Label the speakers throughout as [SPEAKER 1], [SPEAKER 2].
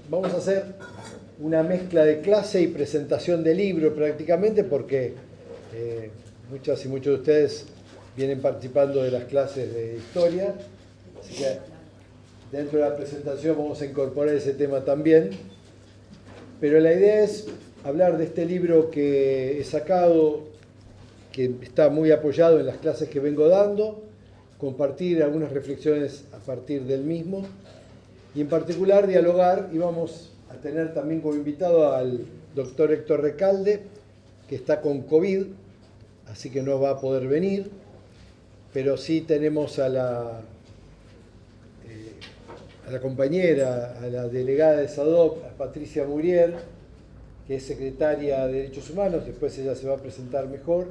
[SPEAKER 1] vamos a hacer una mezcla de clase y presentación de libro prácticamente porque muchas y muchos de ustedes vienen participando de las clases de historia, así que dentro de la presentación vamos a incorporar ese tema también, pero la idea es hablar de este libro que he sacado, que está muy apoyado en las clases que vengo dando, compartir algunas reflexiones a partir del mismo y en particular dialogar, y vamos a tener también como invitado al doctor Héctor Recalde, que está con COVID, así que no va a poder venir, pero sí tenemos a la compañera, a la delegada de SADOP, a Patricia Muriel, que es secretaria de Derechos Humanos, después ella se va a presentar mejor,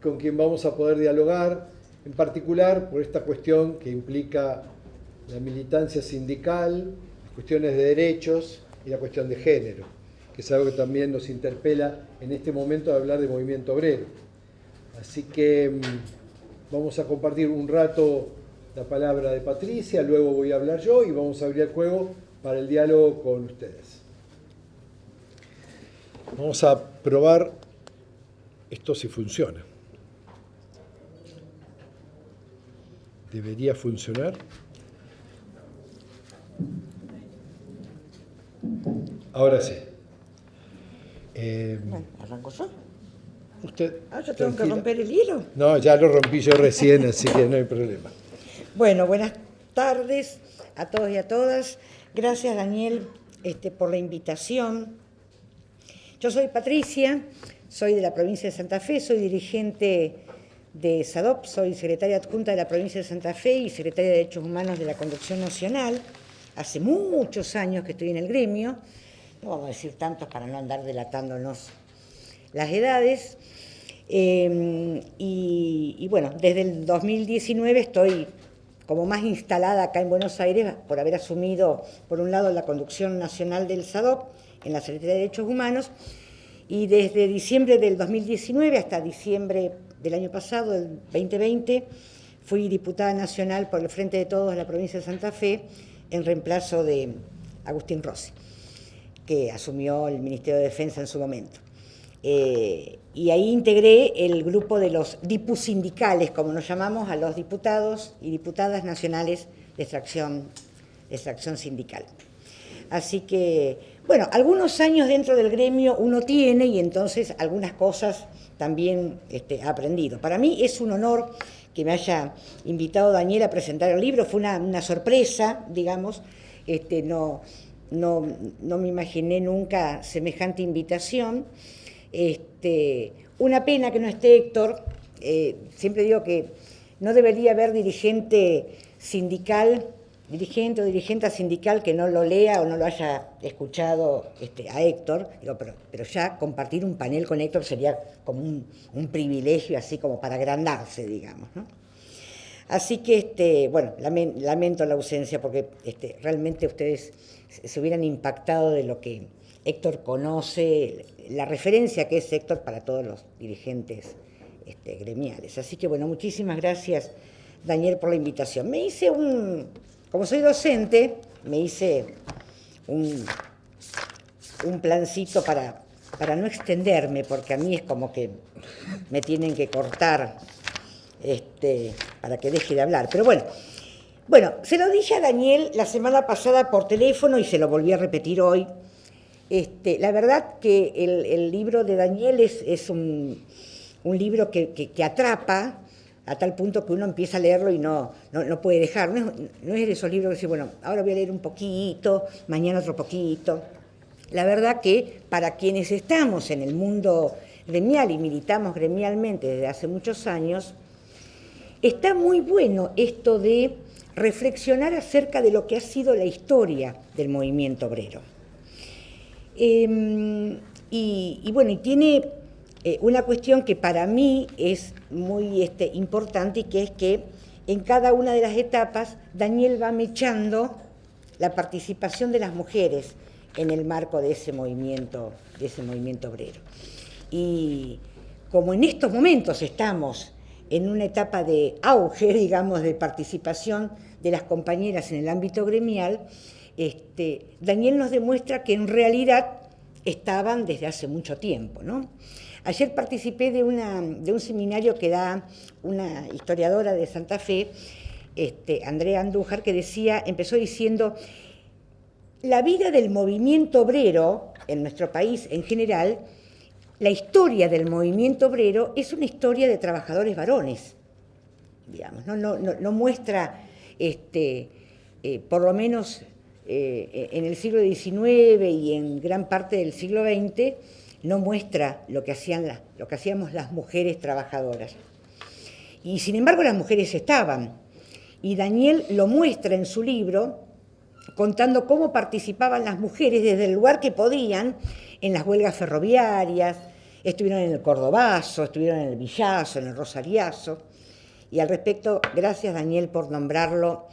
[SPEAKER 1] con quien vamos a poder dialogar, en particular por esta cuestión que implica la militancia sindical, las cuestiones de derechos y la cuestión de género, que es algo que también nos interpela en este momento de hablar de movimiento obrero. Así que vamos a compartir un rato la palabra de Patricia, luego voy a hablar yo y vamos a abrir el juego para el diálogo con ustedes. Vamos a probar esto si funciona. ¿Debería funcionar? Ahora sí.
[SPEAKER 2] Bueno, ¿arranco yo?
[SPEAKER 1] ¿Usted?
[SPEAKER 2] ¿Yo tengo que romper el hilo?
[SPEAKER 1] No, ya lo rompí yo recién, así que no hay problema.
[SPEAKER 2] Bueno, buenas tardes a todos y a todas. Gracias, Daniel, por la invitación. Yo soy Patricia, soy de la provincia de Santa Fe, soy dirigente de SADOP, soy secretaria adjunta de la provincia de Santa Fe y secretaria de Derechos Humanos de la Conducción Nacional. Hace muchos años que estoy en el gremio, no vamos a decir tantos para no andar delatándonos las edades. Y bueno, desde el 2019 estoy como más instalada acá en Buenos Aires por haber asumido, por un lado, la conducción nacional del SADOP en la Secretaría de Derechos Humanos, y desde diciembre del 2019 hasta diciembre del año pasado, del 2020, fui diputada nacional por el Frente de Todos de la provincia de Santa Fe en reemplazo de Agustín Rossi, que asumió el Ministerio de Defensa en su momento. Y ahí integré el grupo de los dipusindicales, como nos llamamos, a los diputados y diputadas nacionales de extracción sindical. Así que, bueno, algunos años dentro del gremio uno tiene y entonces algunas cosas también ha aprendido. Para mí es un honor que me haya invitado Daniel a presentar el libro, fue una sorpresa, digamos, no me imaginé nunca semejante invitación. Una pena que no esté Héctor, siempre digo que no debería haber dirigente o dirigente sindical que no lo lea o no lo haya escuchado a Héctor, digo, pero ya compartir un panel con Héctor sería como un privilegio, así como para agrandarse, digamos, ¿no? Así que, bueno, lamento la ausencia porque realmente ustedes se hubieran impactado de lo que Héctor conoce, la referencia que es Héctor para todos los dirigentes gremiales. Así que, bueno, muchísimas gracias, Daniel, por la invitación. Como soy docente, me hice un plancito para no extenderme, porque a mí es como que me tienen que cortar para que deje de hablar. Pero bueno, se lo dije a Daniel la semana pasada por teléfono y se lo volví a repetir hoy. La verdad que el libro de Daniel es un libro que atrapa a tal punto que uno empieza a leerlo y no puede dejar. No es de esos libros que dice, bueno, ahora voy a leer un poquito, mañana otro poquito. La verdad que para quienes estamos en el mundo gremial y militamos gremialmente desde hace muchos años, está muy bueno esto de reflexionar acerca de lo que ha sido la historia del movimiento obrero. Y tiene una cuestión que para mí es muy importante y que es que en cada una de las etapas Daniel va mechando la participación de las mujeres en el marco de ese movimiento obrero. Y como en estos momentos estamos en una etapa de auge, digamos, de participación de las compañeras en el ámbito gremial, Daniel nos demuestra que en realidad estaban desde hace mucho tiempo, ¿no? Ayer participé de un seminario que da una historiadora de Santa Fe, Andrea Andújar, que empezó diciendo: la vida del movimiento obrero en nuestro país en general, la historia del movimiento obrero es una historia de trabajadores varones, digamos, no muestra, por lo menos en el siglo XIX y en gran parte del siglo XX, no muestra lo que hacíamos las mujeres trabajadoras. Y sin embargo las mujeres estaban, y Daniel lo muestra en su libro, contando cómo participaban las mujeres desde el lugar que podían en las huelgas ferroviarias, estuvieron en el Cordobazo, estuvieron en el Villazo, en el Rosariazo, y al respecto, gracias Daniel por nombrarlo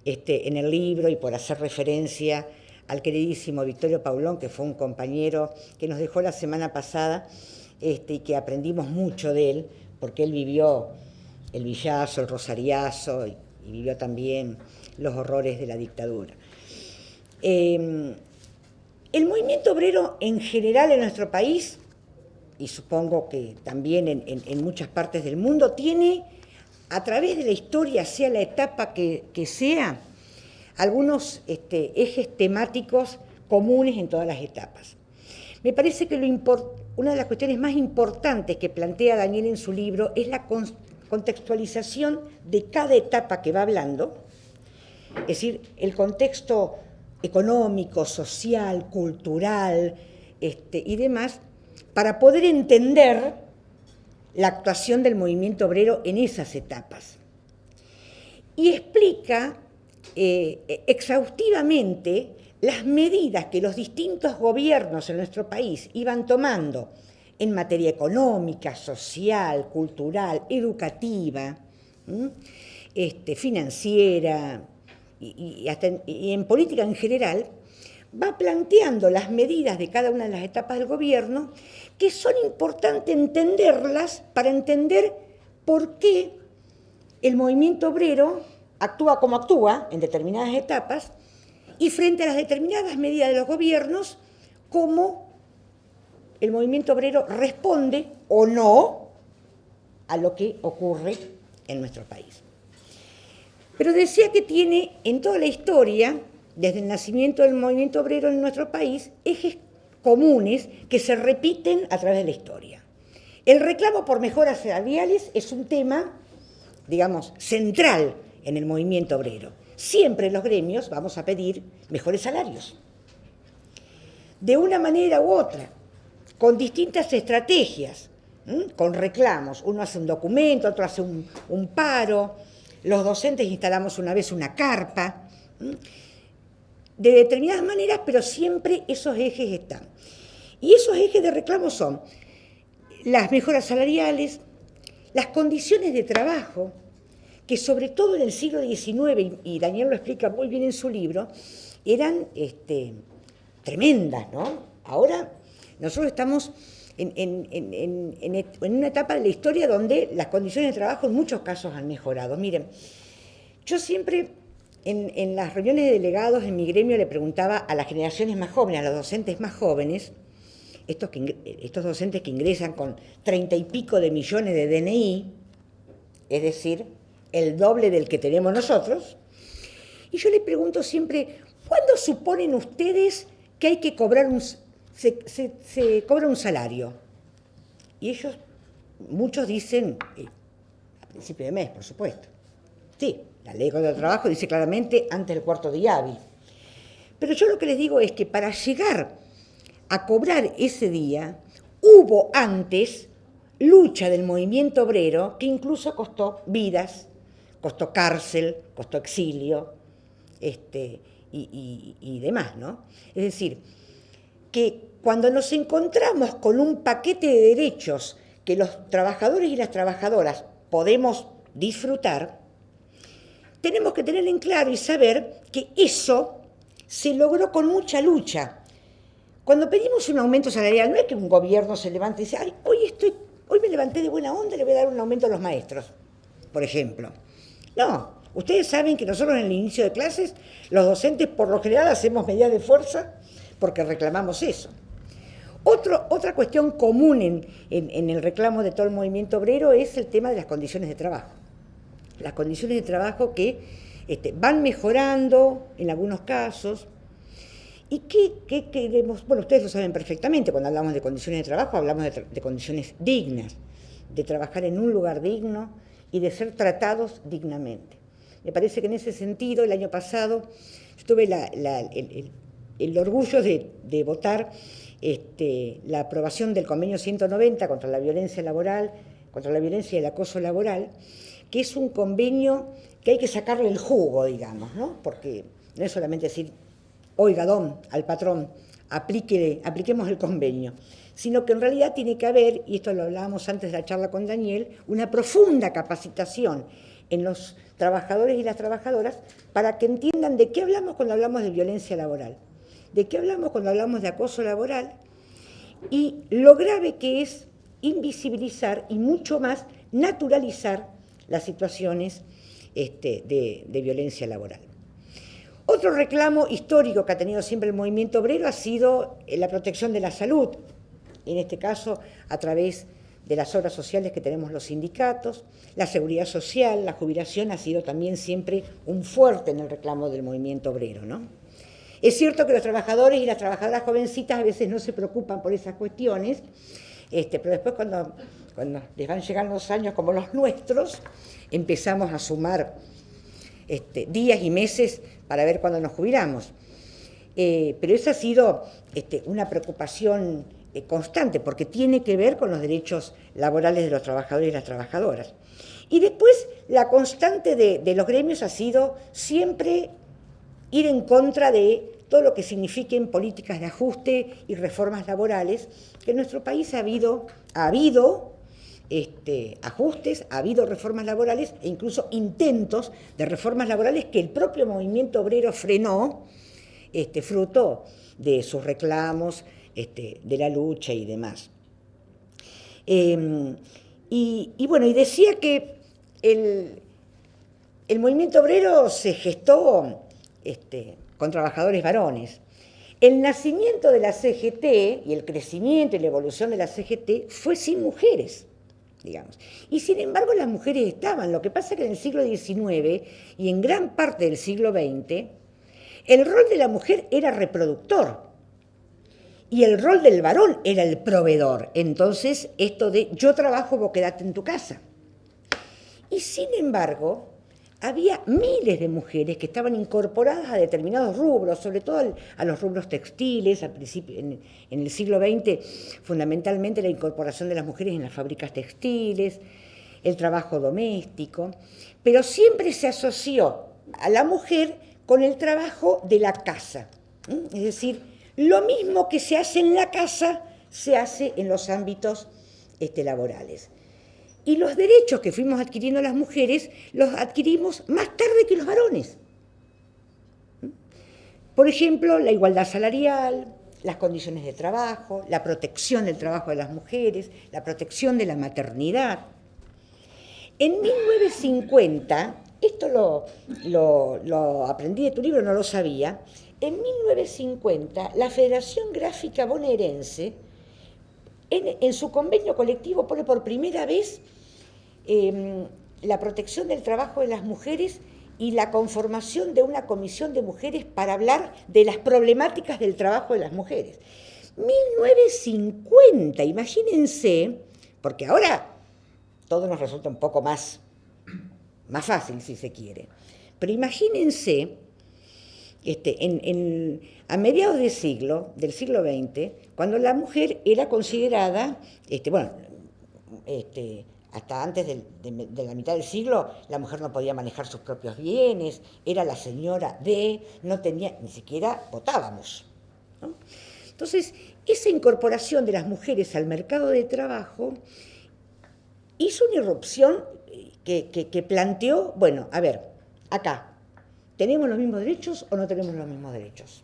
[SPEAKER 2] en el libro y por hacer referencia al queridísimo Victorio Paulón, que fue un compañero que nos dejó la semana pasada, y que aprendimos mucho de él, porque él vivió el Villazo, el Rosariazo, y vivió también los horrores de la dictadura. El movimiento obrero en general en nuestro país, y supongo que también en muchas partes del mundo, tiene, a través de la historia, sea la etapa que sea, algunos ejes temáticos comunes en todas las etapas. Me parece que una de las cuestiones más importantes que plantea Daniel en su libro es la contextualización de cada etapa que va hablando, es decir, el contexto económico, social, cultural y demás, para poder entender la actuación del movimiento obrero en esas etapas. Y explica exhaustivamente las medidas que los distintos gobiernos en nuestro país iban tomando en materia económica, social, cultural, educativa, financiera y en política en general, va planteando las medidas de cada una de las etapas del gobierno, que son importantes entenderlas para entender por qué el movimiento obrero actúa como actúa en determinadas etapas y frente a las determinadas medidas de los gobiernos, cómo el movimiento obrero responde o no a lo que ocurre en nuestro país. Pero decía que tiene en toda la historia, desde el nacimiento del movimiento obrero en nuestro país, ejes comunes que se repiten a través de la historia. El reclamo por mejoras salariales es un tema, digamos, central en el movimiento obrero. Siempre en los gremios vamos a pedir mejores salarios. De una manera u otra, con distintas estrategias, con reclamos. Uno hace un documento, otro hace un paro, los docentes instalamos una vez una carpa, de determinadas maneras, pero siempre esos ejes están. Y esos ejes de reclamo son las mejoras salariales, las condiciones de trabajo, que sobre todo en el siglo XIX, y Daniel lo explica muy bien en su libro, eran tremendas, ¿no? Ahora nosotros estamos en una etapa de la historia donde las condiciones de trabajo en muchos casos han mejorado. Miren, yo siempre en las reuniones de delegados en mi gremio le preguntaba a las generaciones más jóvenes, a los docentes más jóvenes, estos docentes que ingresan con 30 y pico de millones de DNI, es decir, el doble del que tenemos nosotros, y yo les pregunto siempre, ¿cuándo suponen ustedes que hay que cobrar se cobra un salario? Y ellos, muchos dicen, a principio de mes, por supuesto. Sí, la ley contra el trabajo dice claramente antes del cuarto día hábil. Pero yo lo que les digo es que para llegar a cobrar ese día, hubo antes lucha del movimiento obrero que incluso costó vidas, costó cárcel, costó exilio, y demás, ¿no? Es decir, que cuando nos encontramos con un paquete de derechos que los trabajadores y las trabajadoras podemos disfrutar, tenemos que tener en claro y saber que eso se logró con mucha lucha. Cuando pedimos un aumento salarial, no es que un gobierno se levante y dice, ay, hoy me levanté de buena onda, le voy a dar un aumento a los maestros, por ejemplo. No, Ustedes saben que nosotros en el inicio de clases, los docentes por lo general hacemos medidas de fuerza porque reclamamos eso. Otra cuestión común en el reclamo de todo el movimiento obrero es el tema de las condiciones de trabajo. Las condiciones de trabajo que van mejorando en algunos casos. ¿Y qué queremos? Bueno, ustedes lo saben perfectamente, cuando hablamos de condiciones de trabajo, hablamos de condiciones dignas, de trabajar en un lugar digno y de ser tratados dignamente. Me parece que en ese sentido, el año pasado, yo tuve el orgullo de votar la aprobación del convenio 190 contra la violencia laboral, contra la violencia y el acoso laboral, que es un convenio que hay que sacarle el jugo, digamos, ¿no? Porque no es solamente decir, oiga, don, al patrón, apliquemos el convenio, sino que en realidad tiene que haber, y esto lo hablábamos antes de la charla con Daniel, una profunda capacitación en los trabajadores y las trabajadoras para que entiendan de qué hablamos cuando hablamos de violencia laboral, de qué hablamos cuando hablamos de acoso laboral y lo grave que es invisibilizar y mucho más naturalizar las situaciones de violencia laboral. Otro reclamo histórico que ha tenido siempre el movimiento obrero ha sido la protección de la salud, en este caso a través de las obras sociales que tenemos los sindicatos, la seguridad social, la jubilación ha sido también siempre un fuerte en el reclamo del movimiento obrero, ¿no? Es cierto que los trabajadores y las trabajadoras jovencitas a veces no se preocupan por esas cuestiones, pero después cuando les van llegando los años como los nuestros, empezamos a sumar días y meses para ver cuándo nos jubilamos. Pero esa ha sido una preocupación constante, porque tiene que ver con los derechos laborales de los trabajadores y las trabajadoras. Y después, la constante de los gremios ha sido siempre ir en contra de todo lo que signifiquen políticas de ajuste y reformas laborales, que en nuestro país ha habido ajustes, ha habido reformas laborales e incluso intentos de reformas laborales que el propio movimiento obrero frenó, fruto de sus reclamos, de la lucha y demás. Bueno, y decía que el movimiento obrero se gestó con trabajadores varones. El nacimiento de la CGT y el crecimiento y la evolución de la CGT fue sin mujeres, digamos. Y sin embargo las mujeres estaban. Lo que pasa es que en el siglo XIX y en gran parte del siglo XX, el rol de la mujer era reproductor y el rol del varón era el proveedor. Entonces, esto de yo trabajo, vos quedate en tu casa. Y sin embargo, había miles de mujeres que estaban incorporadas a determinados rubros, sobre todo a los rubros textiles, al principio, en el siglo XX, fundamentalmente la incorporación de las mujeres en las fábricas textiles, el trabajo doméstico, pero siempre se asoció a la mujer con el trabajo de la casa. Es decir, lo mismo que se hace en la casa, se hace en los ámbitos laborales. Y los derechos que fuimos adquiriendo las mujeres los adquirimos más tarde que los varones. Por ejemplo, la igualdad salarial, las condiciones de trabajo, la protección del trabajo de las mujeres, la protección de la maternidad. En 1950, esto lo aprendí de tu libro, no lo sabía, en 1950 la Federación Gráfica Bonaerense en su convenio colectivo pone por primera vez la protección del trabajo de las mujeres y la conformación de una comisión de mujeres para hablar de las problemáticas del trabajo de las mujeres. 1950, imagínense, porque ahora todo nos resulta un poco más fácil, si se quiere, pero imagínense a mediados del siglo XX, cuando la mujer era considerada, hasta antes de la mitad del siglo, la mujer no podía manejar sus propios bienes, era la señora no tenía, ni siquiera votábamos, ¿no? Entonces, esa incorporación de las mujeres al mercado de trabajo hizo una irrupción que planteó, bueno, a ver, acá, ¿tenemos los mismos derechos o no tenemos los mismos derechos?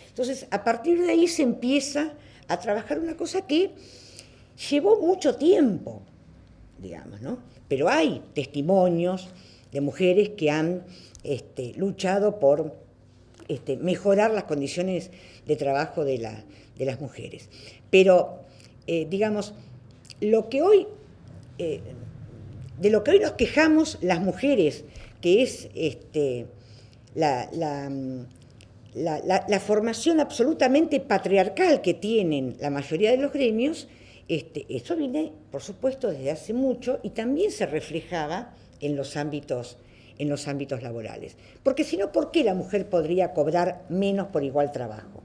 [SPEAKER 2] Entonces, a partir de ahí se empieza a trabajar una cosa que llevó mucho tiempo, digamos, ¿no? Pero hay testimonios mujeres que han luchado por mejorar las condiciones de trabajo de las mujeres. Pero, digamos, de lo que hoy nos quejamos las mujeres, que es la formación absolutamente patriarcal que tienen la mayoría de los gremios, eso viene, por supuesto, desde hace mucho y también se reflejaba en los ámbitos laborales. Porque si no, ¿por qué la mujer podría cobrar menos por igual trabajo?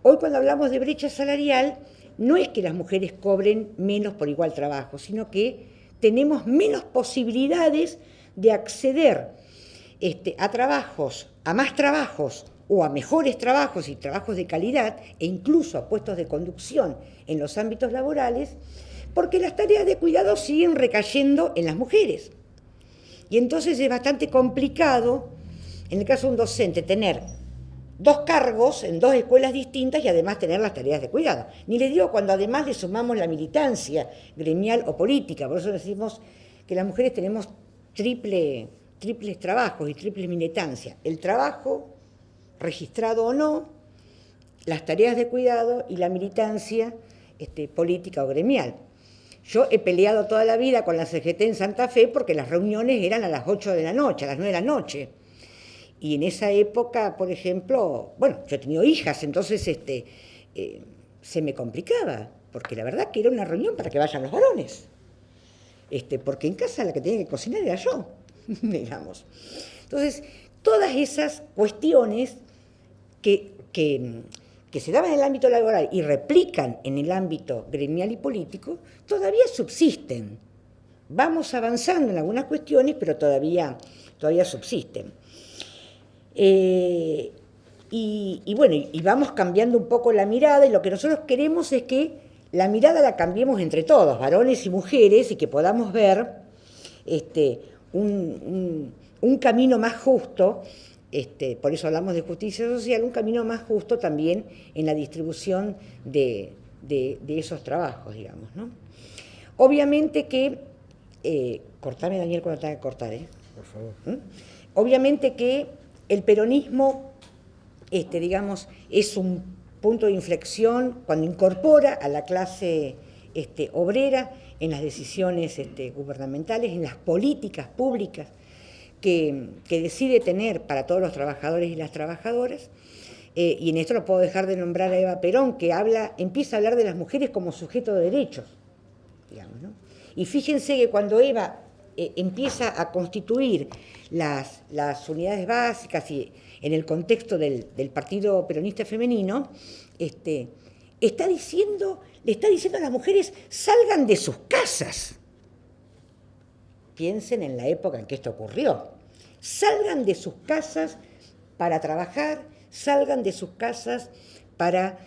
[SPEAKER 2] Hoy, cuando hablamos de brecha salarial, no es que las mujeres cobren menos por igual trabajo, sino que tenemos menos posibilidades de acceder a trabajos, a más trabajos o a mejores trabajos y trabajos de calidad, e incluso a puestos de conducción en los ámbitos laborales, porque las tareas de cuidado siguen recayendo en las mujeres. Y entonces es bastante complicado, en el caso de un docente, tener 2 cargos en 2 escuelas distintas y además tener las tareas de cuidado. Ni les digo cuando además le sumamos la militancia gremial o política. Por eso decimos que las mujeres tenemos triples trabajos y triple militancia. El trabajo, registrado o no, las tareas de cuidado y la militancia política o gremial. Yo he peleado toda la vida con la CGT en Santa Fe porque las reuniones eran a las 8 de la noche, a las 9 de la noche. Y en esa época, por ejemplo, bueno, yo he tenido hijas, entonces se me complicaba, porque la verdad que era una reunión para que vayan los varones. Porque en casa la que tenía que cocinar era yo, digamos. Entonces, todas esas cuestiones que se daban en el ámbito laboral y replican en el ámbito gremial y político, todavía subsisten. Vamos avanzando en algunas cuestiones, pero todavía subsisten. Y vamos cambiando un poco la mirada, y lo que nosotros queremos es que la mirada la cambiemos entre todos, varones y mujeres, y que podamos ver un camino más justo. Por eso hablamos de justicia social, un camino más justo también en la distribución de esos trabajos, digamos, ¿no? Obviamente que, cortame, Daniel, cuando tenga que cortar,
[SPEAKER 1] por favor.
[SPEAKER 2] Obviamente que el peronismo, digamos, es un punto de inflexión cuando incorpora a la clase obrera en las decisiones gubernamentales, en las políticas públicas que decide tener para todos los trabajadores y las trabajadoras. Y en esto no puedo dejar de nombrar a Eva Perón, que empieza a hablar de las mujeres como sujeto de derechos, digamos, ¿no? Y fíjense que cuando Eva empieza a constituir las unidades básicas y en el contexto del Partido Peronista Femenino, le está diciendo a las mujeres: salgan de sus casas. Piensen en la época en que esto ocurrió. Salgan de sus casas para trabajar, salgan de sus casas para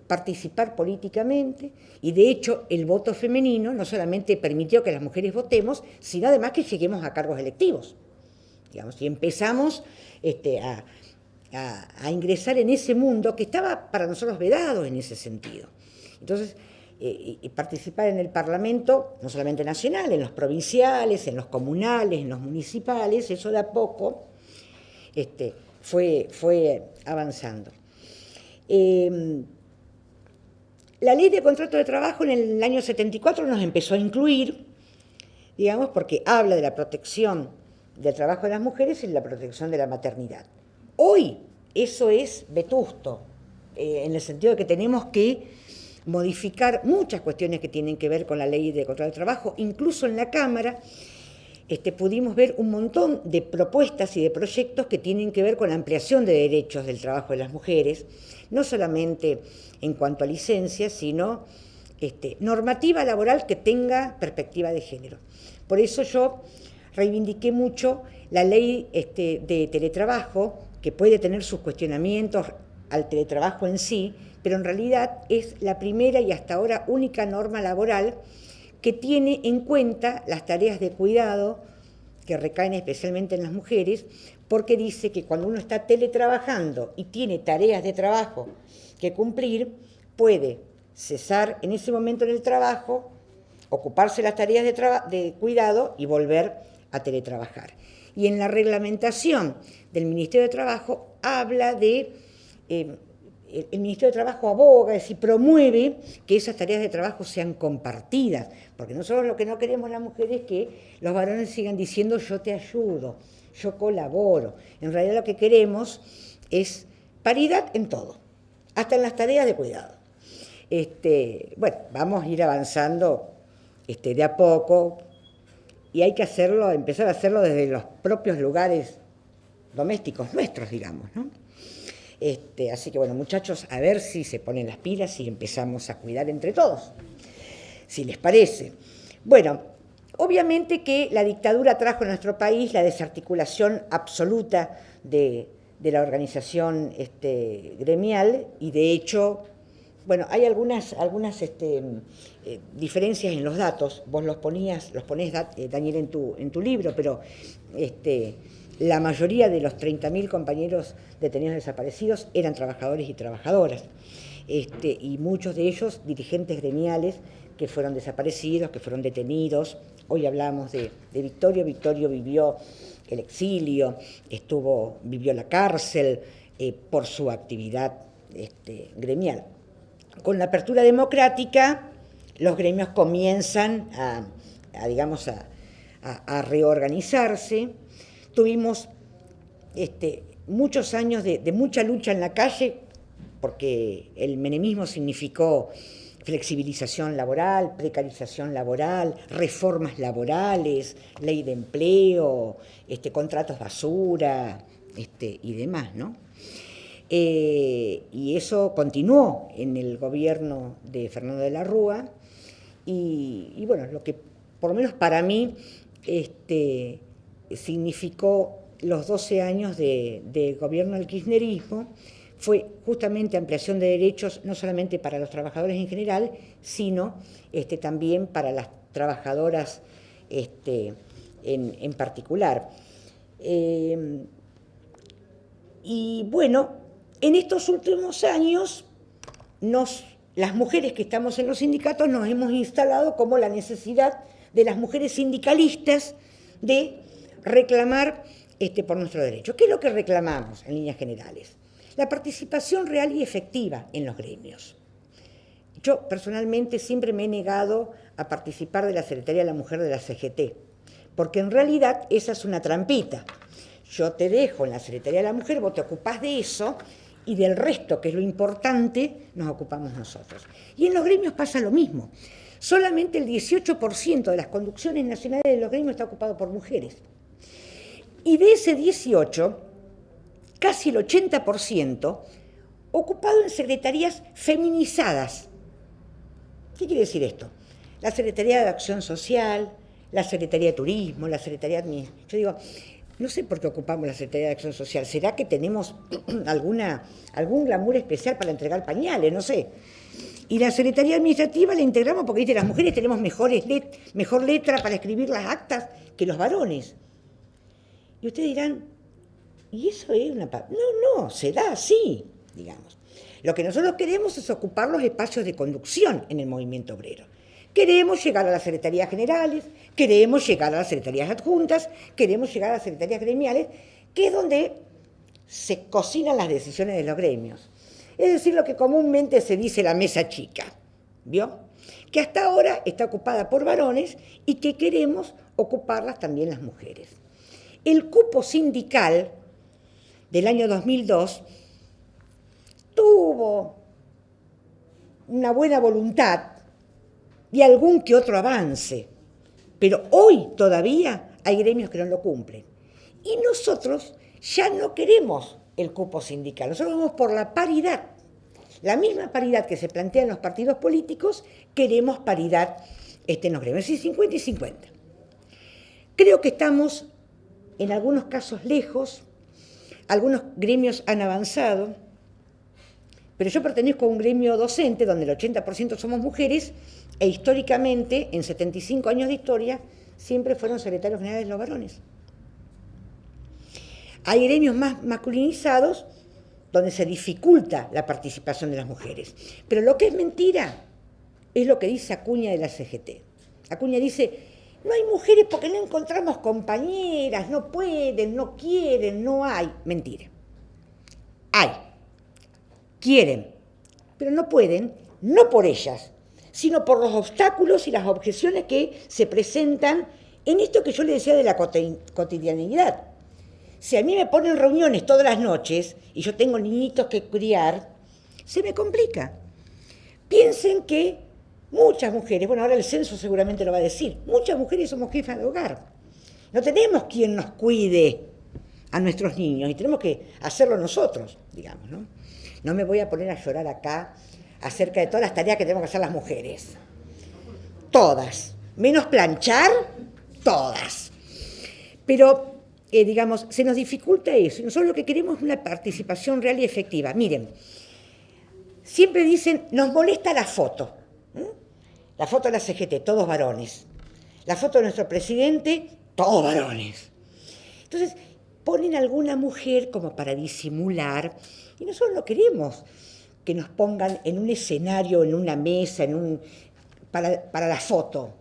[SPEAKER 2] participar políticamente, y de hecho el voto femenino no solamente permitió que las mujeres votemos, sino además que lleguemos a cargos electivos, digamos, y empezamos a ingresar en ese mundo que estaba para nosotros vedado en ese sentido. Entonces, y participar en el Parlamento, no solamente nacional, en los provinciales, en los comunales, en los municipales, eso de a poco fue avanzando. La ley de contrato de trabajo en el año 74 nos empezó a incluir, digamos, porque habla de la protección del trabajo de las mujeres y de la protección de la maternidad. Hoy eso es vetusto, en el sentido de que tenemos que modificar muchas cuestiones que tienen que ver con la ley de contrato de trabajo. Incluso en la Cámara pudimos ver un montón de propuestas y de proyectos que tienen que ver con la ampliación de derechos del trabajo de las mujeres, no solamente en cuanto a licencias, sino normativa laboral que tenga perspectiva de género. Por eso yo reivindiqué mucho la ley de teletrabajo, que puede tener sus cuestionamientos al teletrabajo en sí, pero en realidad es la primera y hasta ahora única norma laboral que tiene en cuenta las tareas de cuidado que recaen especialmente en las mujeres, porque dice que cuando uno está teletrabajando y tiene tareas de trabajo que cumplir, puede cesar en ese momento en el trabajo, ocuparse las tareas de cuidado y volver a teletrabajar. y en la reglamentación del Ministerio de Trabajo habla de, el Ministerio de Trabajo aboga, es decir, promueve que esas tareas de trabajo sean compartidas, porque nosotros lo que no queremos las mujeres es que los varones sigan diciendo yo te ayudo, yo colaboro. En realidad lo que queremos es paridad en todo, hasta en las tareas de cuidado. Bueno, vamos a ir avanzando de a poco y hay que hacerlo, empezar a hacerlo desde los propios lugares domésticos nuestros, digamos, ¿no? Así que bueno, muchachos, a ver si se ponen las pilas y empezamos a cuidar entre todos, si les parece. Bueno, obviamente que la dictadura trajo a nuestro país la desarticulación absoluta de la organización gremial y de hecho, bueno, hay algunas diferencias en los datos, vos los ponés, Daniel, en tu libro, pero la mayoría de los 30.000 compañeros detenidos desaparecidos eran trabajadores y trabajadoras, y muchos de ellos dirigentes gremiales que fueron desaparecidos, que fueron detenidos. Hoy hablamos de Victorio. Victorio vivió el exilio, vivió la cárcel por su actividad gremial. Con la apertura democrática, los gremios comienzan a reorganizarse. Tuvimos muchos años de mucha lucha en la calle, porque el menemismo significó flexibilización laboral, precarización laboral, reformas laborales, ley de empleo, contratos basura y demás, ¿no? Y eso continuó en el gobierno de Fernando de la Rúa y bueno, lo que por lo menos para mí significó los 12 años de gobierno del kirchnerismo fue justamente ampliación de derechos no solamente para los trabajadores en general, sino también para las trabajadoras en particular. Y bueno, en estos últimos años, las mujeres que estamos en los sindicatos nos hemos instalado como la necesidad de las mujeres sindicalistas de reclamar por nuestro derecho. ¿Qué es lo que reclamamos en líneas generales? La participación real y efectiva en los gremios. Yo personalmente siempre me he negado a participar de la Secretaría de la Mujer de la CGT, porque en realidad esa es una trampita. Yo te dejo en la Secretaría de la Mujer, vos te ocupás de eso, y del resto, que es lo importante, nos ocupamos nosotros. Y en los gremios pasa lo mismo. Solamente el 18% de las conducciones nacionales de los gremios está ocupado por mujeres. Y de ese 18%, casi el 80% ocupado en secretarías feminizadas. ¿Qué quiere decir esto? La Secretaría de Acción Social, la Secretaría de Turismo, la Secretaría de Administración. Yo digo, no sé por qué ocupamos la Secretaría de Acción Social. ¿Será que tenemos algún glamour especial para entregar pañales? No sé. Y la Secretaría Administrativa la integramos porque, ¿viste? Las mujeres tenemos mejor letra para escribir las actas que los varones. Y ustedes dirán, ¿y eso es una...? No, se da así, digamos. Lo que nosotros queremos es ocupar los espacios de conducción en el movimiento obrero. Queremos llegar a las secretarías generales, queremos llegar a las secretarías adjuntas, queremos llegar a las secretarías gremiales, que es donde se cocinan las decisiones de los gremios. Es decir, lo que comúnmente se dice la mesa chica, ¿vio? Que hasta ahora está ocupada por varones y que queremos ocuparlas también las mujeres. El cupo sindical del año 2002 tuvo una buena voluntad y algún que otro avance, pero hoy todavía hay gremios que no lo cumplen. Y nosotros ya no queremos el cupo sindical, nosotros vamos por la paridad. La misma paridad que se plantea en los partidos políticos, queremos paridad en los gremios, es decir, 50 y 50. Creo que estamos en algunos casos lejos, algunos gremios han avanzado, pero yo pertenezco a un gremio docente donde el 80% somos mujeres e históricamente, en 75 años de historia, siempre fueron secretarios generales los varones. Hay gremios más masculinizados donde se dificulta la participación de las mujeres. Pero lo que es mentira es lo que dice Acuña de la CGT. Acuña dice, no hay mujeres porque no encontramos compañeras, no pueden, no quieren, no hay. Mentira. Hay. Quieren, pero no pueden, no por ellas, sino por los obstáculos y las objeciones que se presentan en esto que yo le decía de la cotidianidad. Si a mí me ponen reuniones todas las noches y yo tengo niñitos que criar, se me complica. Piensen que muchas mujeres, bueno, ahora el censo seguramente lo va a decir, muchas mujeres somos jefas de hogar. No tenemos quien nos cuide a nuestros niños y tenemos que hacerlo nosotros, digamos, ¿no? No me voy a poner a llorar acá acerca de todas las tareas que tenemos que hacer las mujeres. Todas. Menos planchar, todas. Pero, digamos, se nos dificulta eso. Nosotros lo que queremos es una participación real y efectiva. Miren, siempre dicen, nos molesta la foto. La foto de la CGT, todos varones. La foto de nuestro presidente, todos varones. Entonces, ponen alguna mujer como para disimular, y nosotros no queremos que nos pongan en un escenario, en una mesa, para la foto,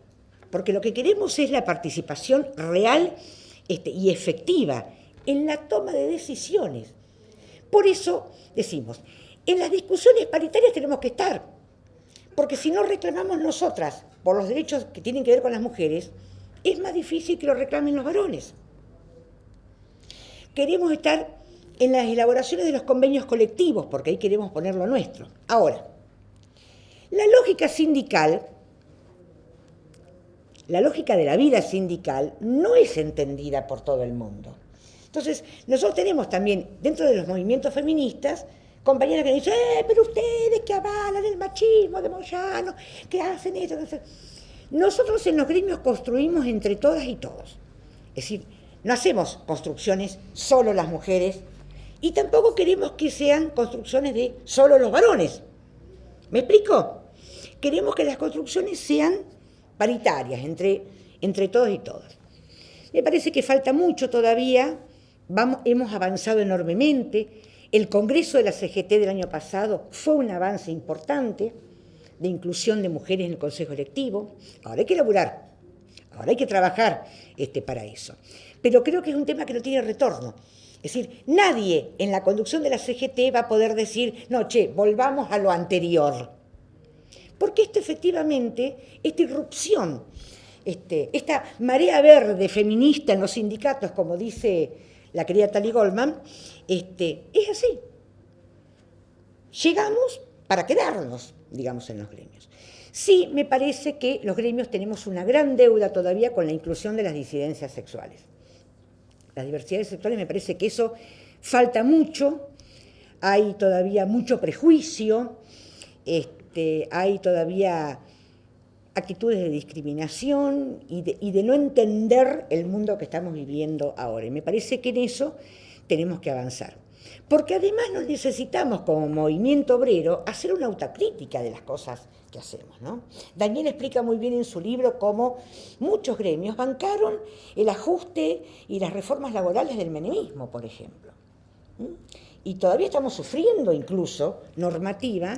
[SPEAKER 2] porque lo que queremos es la participación real y efectiva en la toma de decisiones. Por eso decimos, en las discusiones paritarias tenemos que estar, porque si no reclamamos nosotras por los derechos que tienen que ver con las mujeres, es más difícil que lo reclamen los varones. Queremos estar en las elaboraciones de los convenios colectivos, porque ahí queremos poner lo nuestro. Ahora, la lógica sindical, la lógica de la vida sindical, no es entendida por todo el mundo. Entonces, nosotros tenemos también, dentro de los movimientos feministas, compañeras que dicen, pero ustedes que avalan el machismo de Moyano, que hacen esto, que hacen... Nosotros en los gremios construimos entre todas y todos. Es decir, no hacemos construcciones solo las mujeres y tampoco queremos que sean construcciones de solo los varones. ¿Me explico? Queremos que las construcciones sean paritarias entre todos y todas. Me parece que falta mucho todavía, hemos avanzado enormemente. El Congreso de la CGT del año pasado fue un avance importante de inclusión de mujeres en el Consejo Electivo. Ahora hay que laburar, ahora hay que trabajar para eso. Pero creo que es un tema que no tiene retorno. Es decir, nadie en la conducción de la CGT va a poder decir, no, volvamos a lo anterior. Porque esto efectivamente, esta irrupción, esta marea verde feminista en los sindicatos, como dice la querida Tali Goldman, es así. Llegamos para quedarnos, digamos, en los gremios. Sí, me parece que los gremios tenemos una gran deuda todavía con la inclusión de las disidencias sexuales. Las diversidades sexuales, me parece que eso falta mucho, hay todavía mucho prejuicio, hay todavía actitudes de discriminación y de no entender el mundo que estamos viviendo ahora. Y me parece que en eso tenemos que avanzar. Porque además nos necesitamos, como movimiento obrero, hacer una autocrítica de las cosas que hacemos, ¿no? Daniel explica muy bien en su libro cómo muchos gremios bancaron el ajuste y las reformas laborales del menemismo, por ejemplo. Y todavía estamos sufriendo incluso normativa,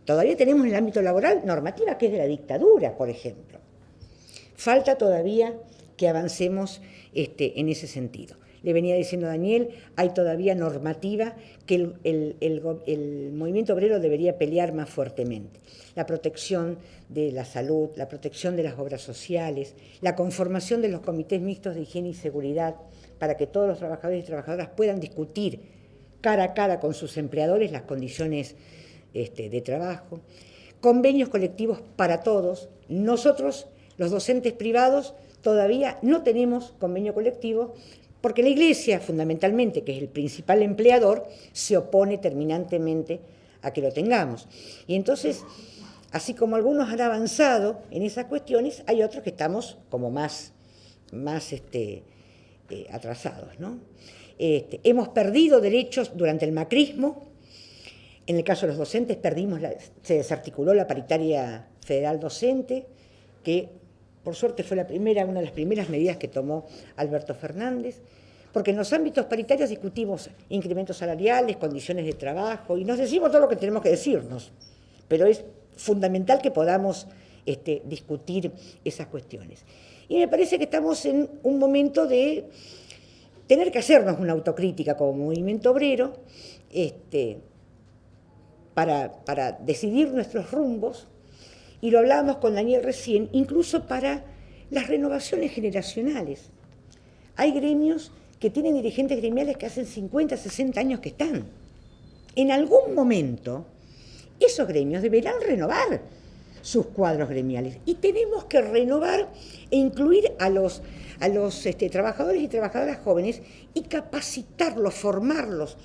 [SPEAKER 2] todavía tenemos en el ámbito laboral normativa que es de la dictadura, por ejemplo. Falta todavía que avancemos en ese sentido. Le venía diciendo Daniel, hay todavía normativa que el movimiento obrero debería pelear más fuertemente. La protección de la salud, la protección de las obras sociales, la conformación de los comités mixtos de higiene y seguridad para que todos los trabajadores y trabajadoras puedan discutir cara a cara con sus empleadores las condiciones de trabajo. Convenios colectivos para todos. Nosotros, los docentes privados, todavía no tenemos convenio colectivo, porque la Iglesia, fundamentalmente, que es el principal empleador, se opone terminantemente a que lo tengamos. Y entonces, así como algunos han avanzado en esas cuestiones, hay otros que estamos como más atrasados, ¿no? Hemos perdido derechos durante el macrismo. En el caso de los docentes, se desarticuló la paritaria federal docente, que por suerte fue una de las primeras medidas que tomó Alberto Fernández, porque en los ámbitos paritarios discutimos incrementos salariales, condiciones de trabajo, y nos decimos todo lo que tenemos que decirnos, pero es fundamental que podamos discutir esas cuestiones. Y me parece que estamos en un momento de tener que hacernos una autocrítica como movimiento obrero, para decidir nuestros rumbos, y lo hablábamos con Daniel recién, incluso para las renovaciones generacionales. Hay gremios que tienen dirigentes gremiales que hacen 50, 60 años que están. En algún momento, esos gremios deberán renovar sus cuadros gremiales, y tenemos que renovar e incluir a los trabajadores y trabajadoras jóvenes y capacitarlos, formarlos.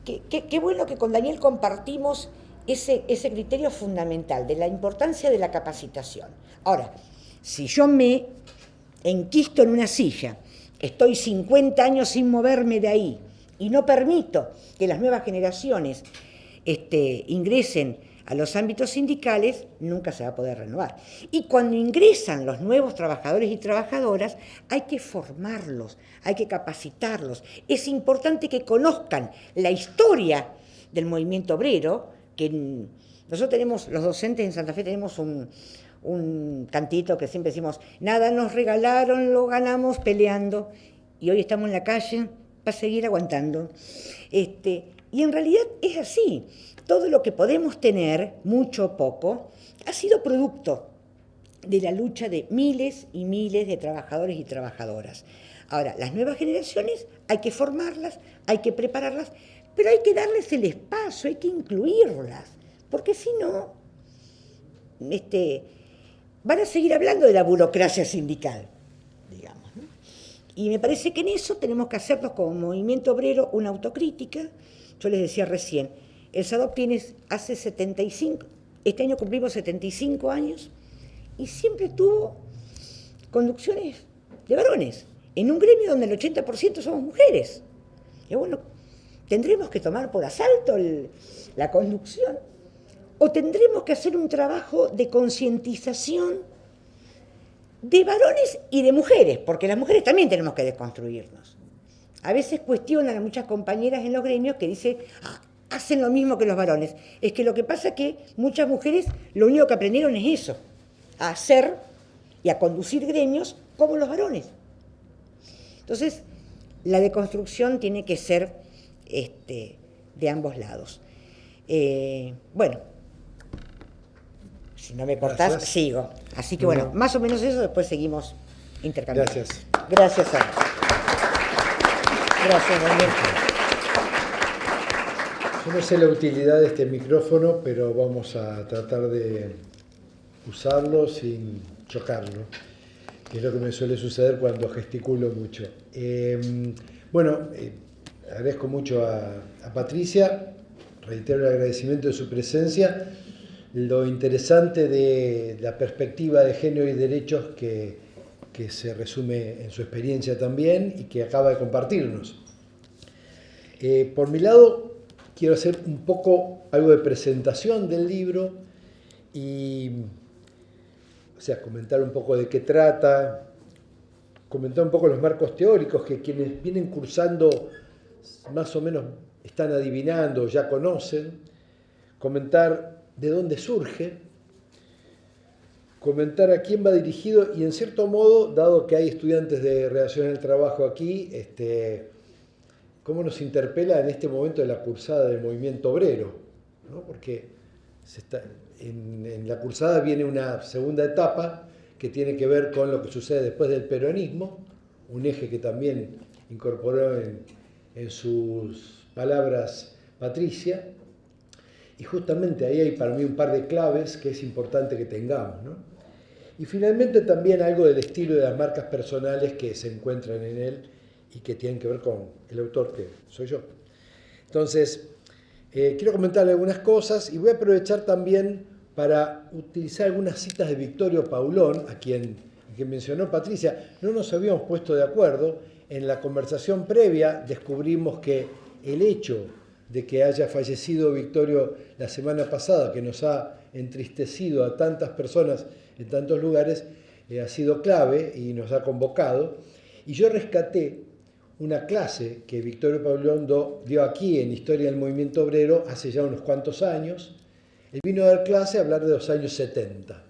[SPEAKER 2] Qué bueno que con Daniel compartimos ese criterio fundamental de la importancia de la capacitación. Ahora, si yo me enquisto en una silla, estoy 50 años sin moverme de ahí y no permito que las nuevas generaciones ingresen a los ámbitos sindicales, nunca se va a poder renovar. Y cuando ingresan los nuevos trabajadores y trabajadoras, hay que formarlos, hay que capacitarlos. Es importante que conozcan la historia del movimiento obrero, que nosotros tenemos, los docentes en Santa Fe, tenemos un cantito que siempre decimos: nada nos regalaron, lo ganamos peleando, y hoy estamos en la calle para seguir aguantando. Y en realidad es así. Todo lo que podemos tener, mucho o poco, ha sido producto de la lucha de miles y miles de trabajadores y trabajadoras. Ahora, las nuevas generaciones hay que formarlas, hay que prepararlas, pero hay que darles el espacio, hay que incluirlas, porque si no, van a seguir hablando de la burocracia sindical, digamos, ¿no? Y me parece que en eso tenemos que hacernos como movimiento obrero una autocrítica. Yo les decía recién, el SADOC tiene hace 75, este año cumplimos 75 años, y siempre tuvo conducciones de varones, en un gremio donde el 80% somos mujeres. Y bueno, ¿tendremos que tomar por asalto la conducción? ¿O tendremos que hacer un trabajo de concientización de varones y de mujeres? Porque las mujeres también tenemos que desconstruirnos. A veces cuestionan a muchas compañeras en los gremios que dicen: hacen lo mismo que los varones. Es que lo que pasa es que muchas mujeres lo único que aprendieron es eso, a hacer y a conducir gremios como los varones. Entonces, la deconstrucción tiene que ser de ambos lados. Bueno, si no me cortás, gracias. Sigo. Así que bueno, más o menos eso, después seguimos intercambiando.
[SPEAKER 1] Gracias.
[SPEAKER 2] Gracias, Ana. Gracias, Daniel.
[SPEAKER 1] Yo no sé la utilidad de este micrófono, pero vamos a tratar de usarlo sin chocarlo, que es lo que me suele suceder cuando gesticulo mucho. Agradezco mucho a Patricia, reitero el agradecimiento de su presencia, lo interesante de la perspectiva de género y derechos que se resume en su experiencia también y que acaba de compartirnos. Por mi lado, quiero hacer un poco algo de presentación del libro y, comentar un poco de qué trata, comentar un poco los marcos teóricos que quienes vienen cursando más o menos están adivinando, ya conocen, comentar de dónde surge, comentar a quién va dirigido y, en cierto modo, dado que hay estudiantes de Relaciones del Trabajo aquí, cómo nos interpela en este momento de la cursada del movimiento obrero, ¿no? Porque en la cursada viene una segunda etapa que tiene que ver con lo que sucede después del peronismo, un eje que también incorporó en sus palabras Patricia, y justamente ahí hay para mí un par de claves que es importante que tengamos, ¿no? Y finalmente también algo del estilo de las marcas personales que se encuentran en él y que tienen que ver con el autor, que soy yo. Entonces, quiero comentarle algunas cosas y voy a aprovechar también para utilizar algunas citas de Victorio Paulón, a quien mencionó Patricia. No nos habíamos puesto de acuerdo. En la conversación previa descubrimos que el hecho de que haya fallecido Victorio la semana pasada, que nos ha entristecido a tantas personas en tantos lugares, ha sido clave y nos ha convocado. Y yo rescaté una clase que Victorio Paulón dio aquí en Historia del Movimiento Obrero hace ya unos cuantos años. Él vino a dar clase a hablar de los años 70.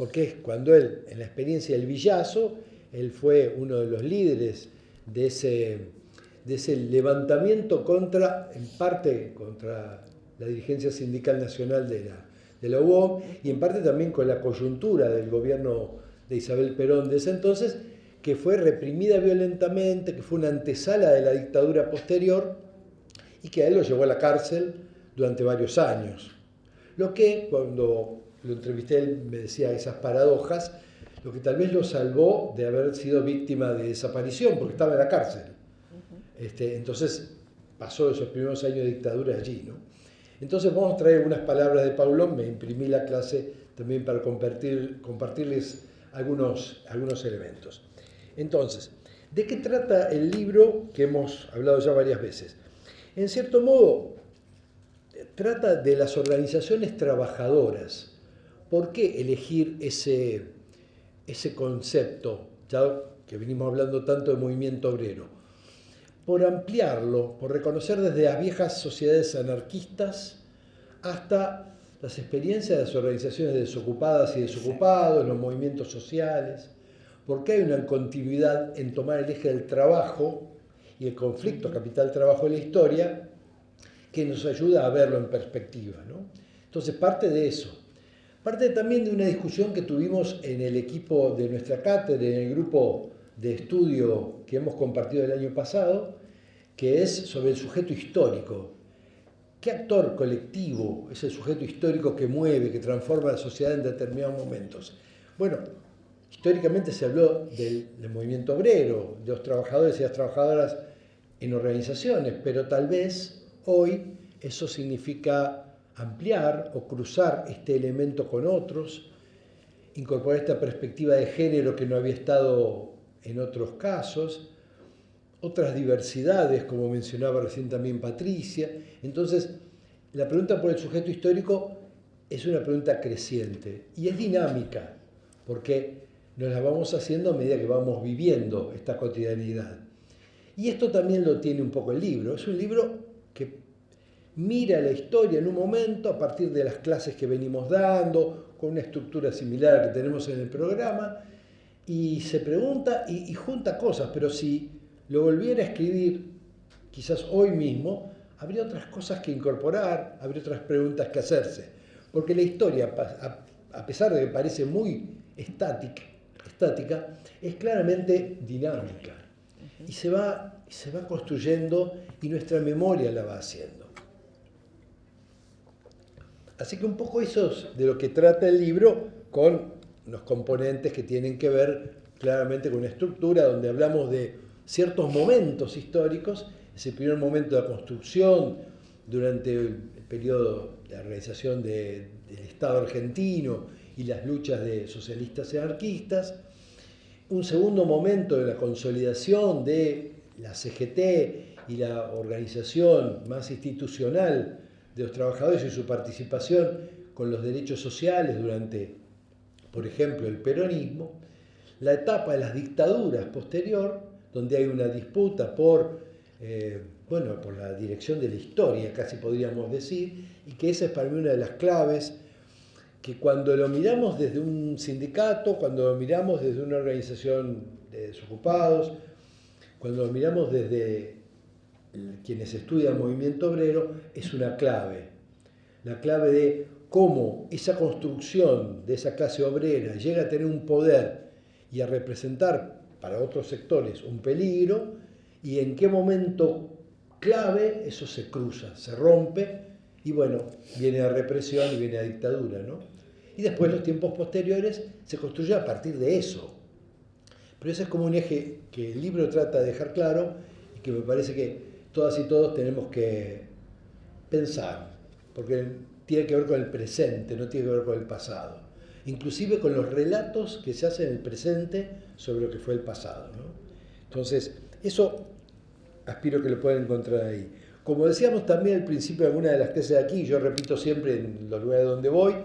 [SPEAKER 1] porque cuando él, en la experiencia del Villazo, él fue uno de los líderes de ese levantamiento en parte contra la dirigencia sindical nacional de la UOM, y en parte también con la coyuntura del gobierno de Isabel Perón de ese entonces, que fue reprimida violentamente, que fue una antesala de la dictadura posterior, y que a él lo llevó a la cárcel durante varios años. Lo que, cuando lo entrevisté, él me decía esas paradojas, lo que tal vez lo salvó de haber sido víctima de desaparición, porque estaba en la cárcel. Entonces pasó esos primeros años de dictadura allí, ¿no? Entonces vamos a traer algunas palabras de Paulón, me imprimí la clase también para compartirles algunos elementos. Entonces, ¿de qué trata el libro que hemos hablado ya varias veces? En cierto modo, trata de las organizaciones trabajadoras. ¿Por qué elegir ese concepto, ya que venimos hablando tanto de movimiento obrero? Por ampliarlo, por reconocer desde las viejas sociedades anarquistas hasta las experiencias de las organizaciones de desocupadas y desocupados, los movimientos sociales, porque hay una continuidad en tomar el eje del trabajo y el conflicto capital-trabajo en la historia que nos ayuda a verlo en perspectiva, ¿no? Entonces parte de eso. Parte también de una discusión que tuvimos en el equipo de nuestra cátedra, en el grupo de estudio que hemos compartido el año pasado, que es sobre el sujeto histórico. ¿Qué actor colectivo es el sujeto histórico que mueve, que transforma la sociedad en determinados momentos? Bueno, históricamente se habló del movimiento obrero, de los trabajadores y las trabajadoras en organizaciones, pero tal vez hoy eso significa ampliar o cruzar este elemento con otros, incorporar esta perspectiva de género que no había estado en otros casos, otras diversidades, como mencionaba recién también Patricia. Entonces, la pregunta por el sujeto histórico es una pregunta creciente y es dinámica, porque nos la vamos haciendo a medida que vamos viviendo esta cotidianidad. Y esto también lo tiene un poco el libro. Es un libro que mira la historia en un momento a partir de las clases que venimos dando, con una estructura similar a la que tenemos en el programa, y se pregunta y junta cosas, pero si lo volviera a escribir, quizás hoy mismo, habría otras cosas que incorporar, habría otras preguntas que hacerse. Porque la historia, a pesar de que parece muy estática, es claramente dinámica. Y se va construyendo y nuestra memoria la va haciendo. Así que un poco eso es de lo que trata el libro, con los componentes que tienen que ver claramente con una estructura donde hablamos de ciertos momentos históricos, ese primer momento de la construcción durante el periodo de la realización del Estado argentino y las luchas de socialistas y anarquistas, un segundo momento de la consolidación de la CGT y la organización más institucional de los trabajadores y su participación con los derechos sociales durante, por ejemplo, el peronismo, la etapa de las dictaduras posterior, donde hay una disputa por la dirección de la historia, casi podríamos decir, y que esa es para mí una de las claves, que cuando lo miramos desde un sindicato, cuando lo miramos desde una organización de desocupados, cuando lo miramos desde quienes estudian movimiento obrero, es una clave. La clave de cómo esa construcción de esa clase obrera llega a tener un poder y a representar para otros sectores un peligro, y en qué momento clave eso se cruza, se rompe, y bueno, viene la represión y viene la dictadura, ¿no? Y después los tiempos posteriores se construyen a partir de eso. Pero ese es como un eje que el libro trata de dejar claro y que me parece que todas y todos tenemos que pensar, porque tiene que ver con el presente, no tiene que ver con el pasado. Inclusive con los relatos que se hacen en el presente sobre lo que fue el pasado, ¿no? Entonces, eso aspiro que lo puedan encontrar ahí. Como decíamos también al principio de alguna de las clases de aquí, yo repito siempre en los lugares donde voy,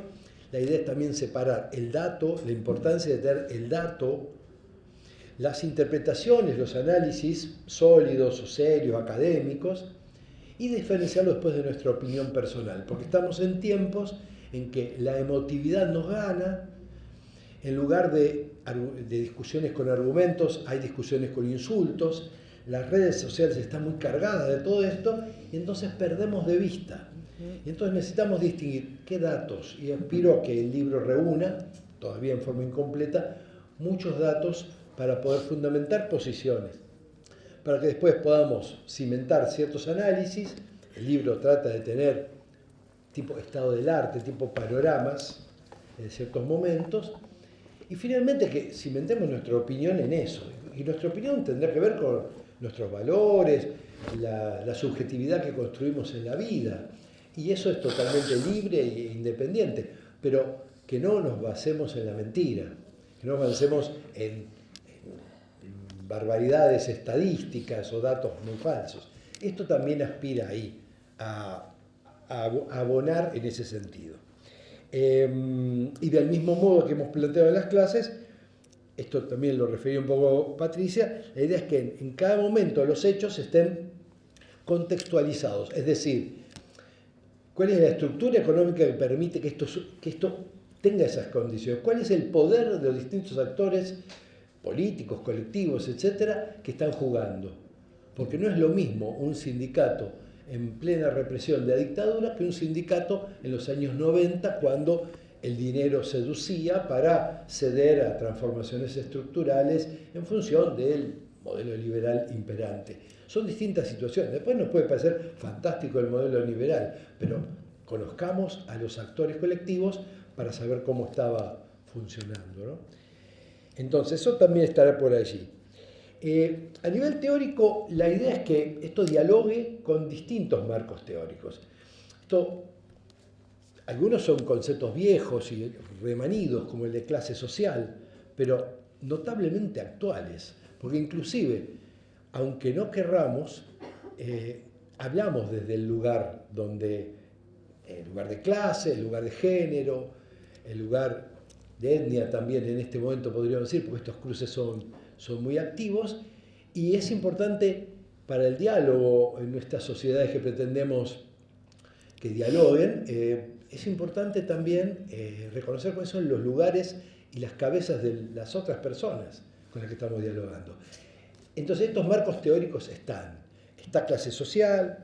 [SPEAKER 1] la idea es también separar el dato, la importancia de tener el dato, las interpretaciones, los análisis sólidos o serios, académicos, y diferenciarlo después de nuestra opinión personal, porque estamos en tiempos en que la emotividad nos gana, En lugar de discusiones con argumentos, hay discusiones con insultos. Las redes sociales están muy cargadas de todo esto y entonces perdemos de vista. Y entonces necesitamos distinguir qué datos, y aspiro a que el libro reúna, todavía en forma incompleta, muchos datos para poder fundamentar posiciones, para que después podamos cimentar ciertos análisis. El libro trata de tener tipo estado del arte, tipo panoramas en ciertos momentos, y finalmente que cimentemos nuestra opinión en eso. Y nuestra opinión tendrá que ver con nuestros valores, la subjetividad que construimos en la vida. Y eso es totalmente libre e independiente, pero que no nos basemos en la mentira, que no nos basemos en barbaridades estadísticas o datos muy falsos. Esto también aspira ahí a abonar en ese sentido. Y del mismo modo que hemos planteado en las clases, esto también lo refería un poco Patricia, la idea es que en cada momento los hechos estén contextualizados, es decir, cuál es la estructura económica que permite que esto tenga esas condiciones, cuál es el poder de los distintos actores políticos, colectivos, etcétera, que están jugando. Porque no es lo mismo un sindicato en plena represión de la dictadura que un sindicato en los años 90, cuando el dinero seducía para ceder a transformaciones estructurales en función del modelo liberal imperante. Son distintas situaciones. Después nos puede parecer fantástico el modelo liberal, pero conozcamos a los actores colectivos para saber cómo estaba funcionando, ¿no? Entonces, eso también estará por allí. A nivel teórico, la idea es que esto dialogue con distintos marcos teóricos. Algunos son conceptos viejos y remanidos, como el de clase social, pero notablemente actuales, porque inclusive, aunque no querramos, hablamos desde el lugar el lugar de clase, el lugar de género, el lugar de etnia también en este momento podríamos decir, porque estos cruces son muy activos, y es importante para el diálogo en nuestras sociedades que pretendemos que dialoguen, es importante también reconocer cuáles son los lugares y las cabezas de las otras personas con las que estamos dialogando. Entonces estos marcos teóricos está clase social,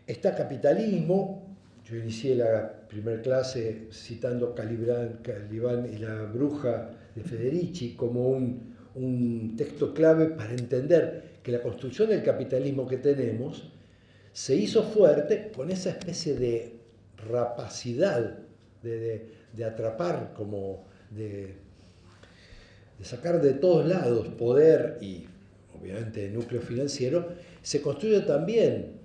[SPEAKER 1] está capitalismo. Yo inicié la primera clase citando Calibán y la bruja de Federici como un texto clave para entender que la construcción del capitalismo que tenemos se hizo fuerte con esa especie de rapacidad, de atrapar, como de sacar de todos lados poder y obviamente el núcleo financiero. Se construye también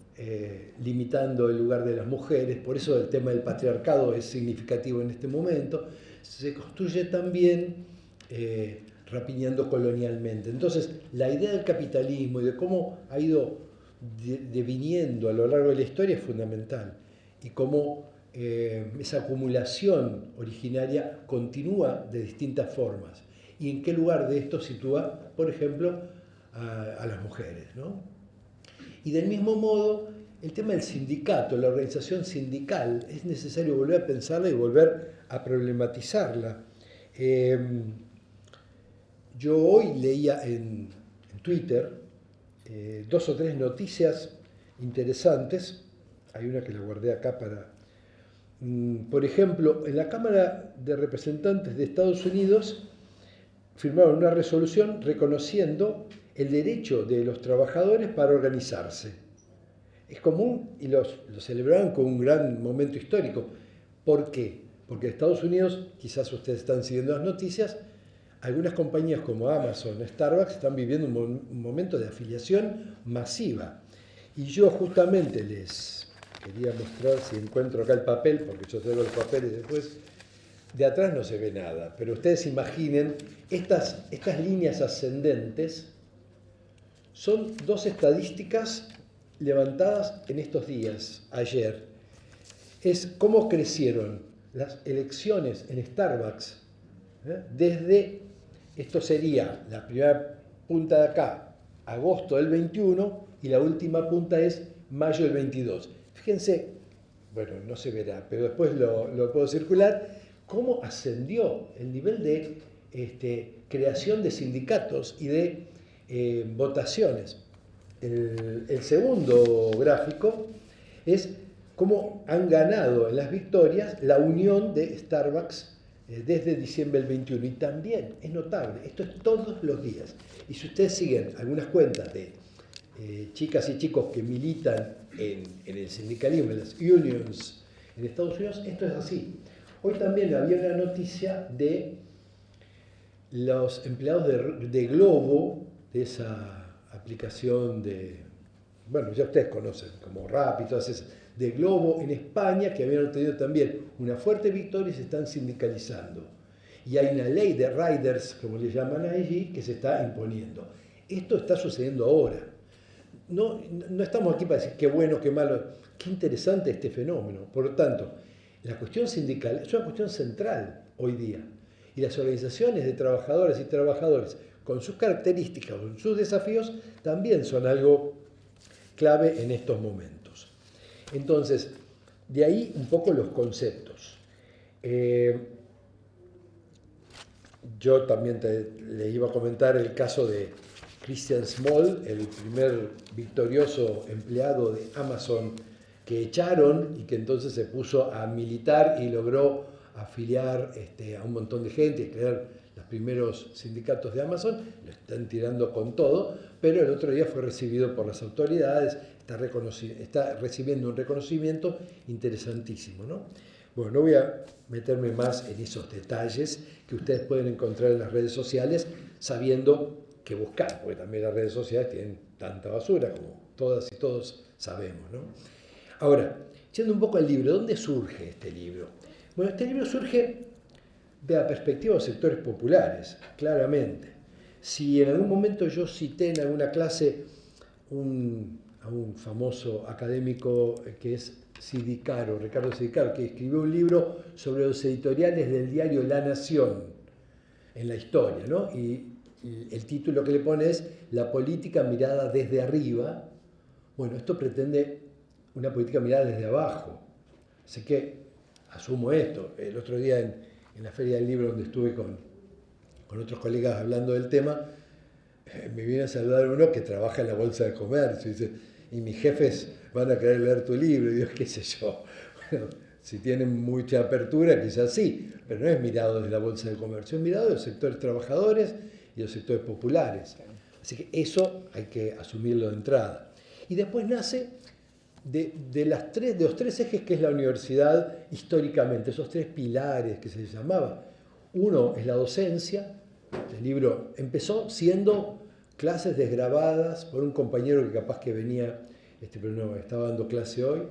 [SPEAKER 1] limitando el lugar de las mujeres, por eso el tema del patriarcado es significativo en este momento. Se construye también rapiñando colonialmente. Entonces, la idea del capitalismo y de cómo ha ido deviniendo a lo largo de la historia es fundamental, y cómo esa acumulación originaria continúa de distintas formas, y en qué lugar de esto sitúa, por ejemplo, a las mujeres, ¿no? Y del mismo modo, el tema del sindicato, la organización sindical, es necesario volver a pensarla y volver a problematizarla. Yo hoy leía en Twitter 2 o 3 noticias interesantes. Hay una que la guardé acá para... Por ejemplo, en la Cámara de Representantes de Estados Unidos firmaron una resolución reconociendo el derecho de los trabajadores para organizarse. Es común y lo celebraron como un gran momento histórico. ¿Por qué? Porque en Estados Unidos, quizás ustedes están siguiendo las noticias, algunas compañías como Amazon, Starbucks, están viviendo un momento de afiliación masiva. Y yo justamente les quería mostrar, si encuentro acá el papel, porque yo traigo los papeles después, de atrás no se ve nada, pero ustedes imaginen, estas líneas ascendentes son 2 estadísticas levantadas en estos días, ayer. Es cómo crecieron las elecciones en Starbucks, desde, esto sería la primera punta de acá, agosto del 21, y la última punta es mayo del 22. Fíjense, bueno, no se verá, pero después lo puedo circular, cómo ascendió el nivel de creación de sindicatos y de votaciones. El segundo gráfico es cómo han ganado en las victorias la unión de Starbucks desde diciembre del 21. Y también es notable, esto es todos los días. Y si ustedes siguen algunas cuentas de chicas y chicos que militan en el sindicalismo, en las unions en Estados Unidos, esto es así. Hoy también había una noticia de los empleados de Globo, de esa aplicación de, bueno, ya ustedes conocen, como Rappi y todas esas, de Globo en España, que habían obtenido también una fuerte victoria y se están sindicalizando. Y hay una ley de riders, como le llaman allí, que se está imponiendo. Esto está sucediendo ahora. No estamos aquí para decir qué bueno, qué malo, qué interesante este fenómeno. Por lo tanto, la cuestión sindical es una cuestión central hoy día. Y las organizaciones de trabajadoras y trabajadores, con sus características, con sus desafíos, también son algo clave en estos momentos. Entonces, de ahí un poco los conceptos. Yo también le iba a comentar el caso de Christian Small, el primer victorioso empleado de Amazon que echaron y que entonces se puso a militar y logró afiliar a un montón de gente y crear los primeros sindicatos de Amazon. Lo están tirando con todo, pero el otro día fue recibido por las autoridades, está recibiendo un reconocimiento interesantísimo, ¿no? Bueno, no voy a meterme más en esos detalles que ustedes pueden encontrar en las redes sociales, sabiendo que buscar, porque también las redes sociales tienen tanta basura como todas y todos sabemos, ¿no? Ahora, yendo un poco al libro, ¿dónde surge este libro? Bueno, este libro surge de la perspectiva de los sectores populares, claramente. Si en algún momento yo cité en alguna clase a un famoso académico que es Sidicaro, Ricardo Sidicaro, que escribió un libro sobre los editoriales del diario La Nación en la historia, ¿no? Y el título que le pone es La política mirada desde arriba. Bueno, esto pretende una política mirada desde abajo. Así que asumo esto. El otro día en la Feria del Libro, donde estuve con otros colegas hablando del tema, me viene a saludar uno que trabaja en la Bolsa de Comercio y dice, y mis jefes van a querer leer tu libro, y Dios, qué sé yo. Bueno, si tienen mucha apertura, quizás sí, pero no es mirado desde la Bolsa de Comercio, es mirado de los sectores trabajadores y los sectores populares. Así que eso hay que asumirlo de entrada. Y después nace de los tres ejes que es la universidad históricamente, esos tres pilares que se llamaba. Uno es la docencia. El libro empezó siendo clases desgrabadas por un compañero que capaz que venía, pero no estaba dando clase hoy,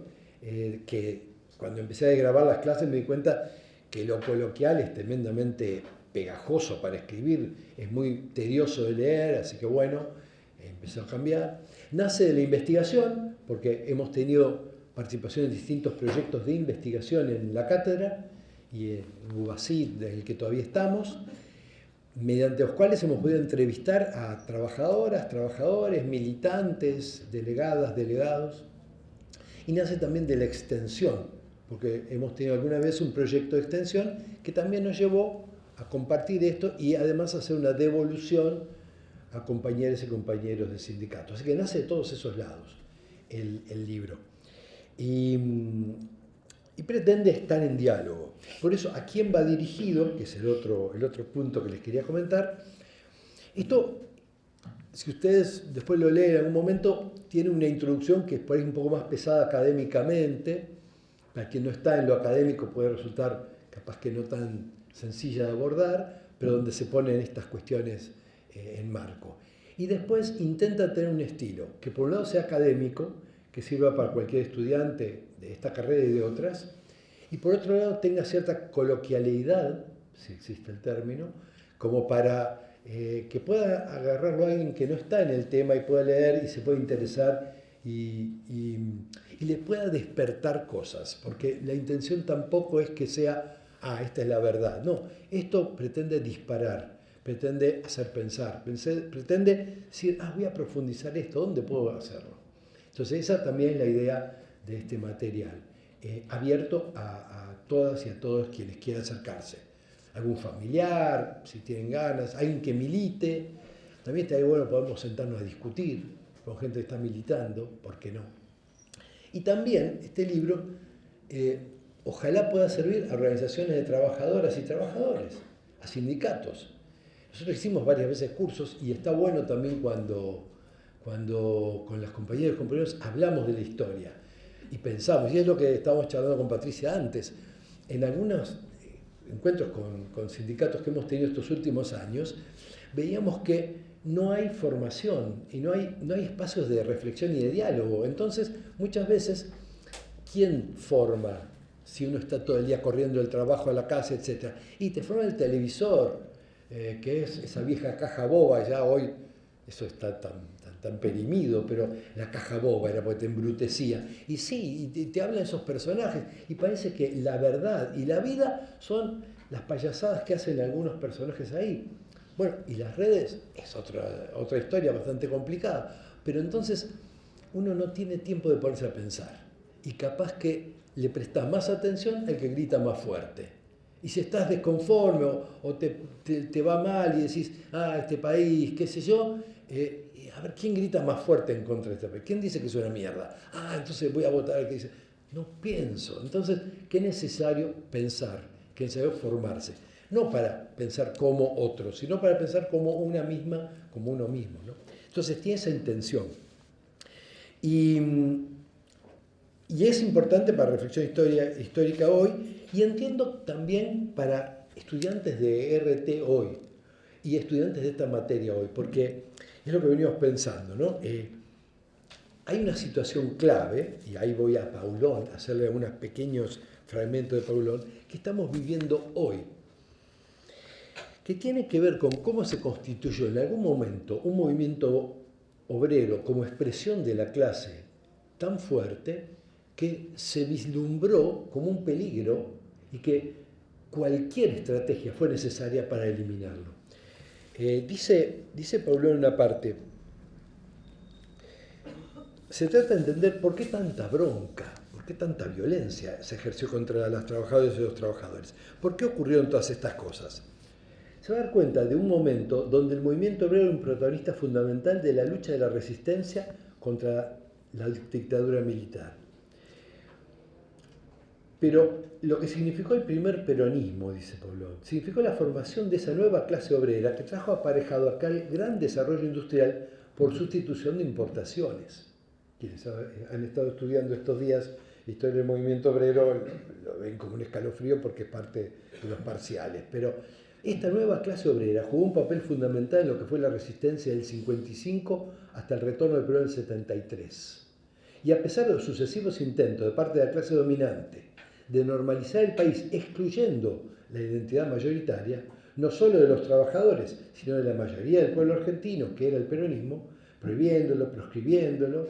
[SPEAKER 1] que cuando empecé a desgrabar las clases me di cuenta que lo coloquial es tremendamente pegajoso para escribir, es muy tedioso de leer, así que bueno, empezó a cambiar. Nace de la investigación, porque hemos tenido participación en distintos proyectos de investigación en la cátedra y en UBASIT, del que todavía estamos, mediante los cuales hemos podido entrevistar a trabajadoras, trabajadores, militantes, delegadas, delegados. Y nace también de la extensión, porque hemos tenido alguna vez un proyecto de extensión que también nos llevó a compartir esto y además hacer una devolución a compañeros y compañeros de sindicatos. Así que nace de todos esos lados el libro. Y pretende estar en diálogo. Por eso, ¿a quién va dirigido? Que es el otro punto que les quería comentar. Esto, si ustedes después lo leen en algún momento, tiene una introducción que es por ahí un poco más pesada académicamente. Para quien no está en lo académico puede resultar capaz que no tan sencilla de abordar, pero donde se ponen estas cuestiones en marco. Y después intenta tener un estilo que por un lado sea académico, que sirva para cualquier estudiante de esta carrera y de otras, y por otro lado tenga cierta coloquialidad, si existe el término, como para que pueda agarrarlo a alguien que no está en el tema y pueda leer y se pueda interesar y le pueda despertar cosas, porque la intención tampoco es que sea, esta es la verdad, no, esto pretende disparar, pretende hacer pensar, pretende decir, voy a profundizar esto, ¿dónde puedo hacerlo? Entonces esa también es la idea de este material, abierto a todas y a todos quienes quieran acercarse. Algún familiar, si tienen ganas, alguien que milite. También está bueno, podemos sentarnos a discutir con gente que está militando, ¿por qué no? Y también este libro ojalá pueda servir a organizaciones de trabajadoras y trabajadores, a sindicatos. Nosotros hicimos varias veces cursos y está bueno también cuando con las compañeras y compañeros hablamos de la historia y pensamos, y es lo que estábamos charlando con Patricia antes, en algunos encuentros con sindicatos que hemos tenido estos últimos años, veíamos que no hay formación y no hay espacios de reflexión y de diálogo. Entonces, muchas veces, ¿quién forma si uno está todo el día corriendo del trabajo a la casa, etcétera? Y te forma el televisor, que es esa vieja caja boba, ya hoy eso está tan perimido, pero la caja boba era porque te embrutecía. Y sí, y te hablan esos personajes, y parece que la verdad y la vida son las payasadas que hacen algunos personajes ahí. Bueno, y las redes es otra historia bastante complicada, pero entonces uno no tiene tiempo de ponerse a pensar, y capaz que le prestás más atención al que grita más fuerte. Y si estás desconforme o te va mal y decís, este país, qué sé yo, a ver, ¿quién grita más fuerte en contra de este país? ¿Quién dice que es una mierda? Entonces voy a votar al que dice. No pienso. Entonces, ¿qué es necesario pensar? ¿Qué es necesario formarse? No para pensar como otros, sino para pensar como uno mismo, ¿no? Entonces, tiene esa intención. Y es importante para reflexión histórica hoy, y entiendo también para estudiantes de RT hoy y estudiantes de esta materia hoy, porque es lo que venimos pensando, ¿no? Hay una situación clave, y ahí voy a Paulón, a hacerle unos pequeños fragmentos de Paulón, que estamos viviendo hoy, que tiene que ver con cómo se constituyó en algún momento un movimiento obrero como expresión de la clase tan fuerte que se vislumbró como un peligro y que cualquier estrategia fue necesaria para eliminarlo. Dice Paulón en una parte, se trata de entender por qué tanta bronca, por qué tanta violencia se ejerció contra las trabajadoras y los trabajadores, por qué ocurrieron todas estas cosas. Se va a dar cuenta de un momento donde el movimiento obrero era un protagonista fundamental de la lucha de la resistencia contra la dictadura militar. Pero lo que significó el primer peronismo, dice Paulón, significó la formación de esa nueva clase obrera que trajo aparejado acá el gran desarrollo industrial por sustitución de importaciones. Quienes han estado estudiando estos días historia del movimiento obrero lo ven como un escalofrío porque es parte de los parciales. Pero esta nueva clase obrera jugó un papel fundamental en lo que fue la resistencia del 55 hasta el retorno del Perón del 73. Y a pesar de los sucesivos intentos de parte de la clase dominante de normalizar el país excluyendo la identidad mayoritaria, no solo de los trabajadores, sino de la mayoría del pueblo argentino, que era el peronismo, prohibiéndolo, proscribiéndolo,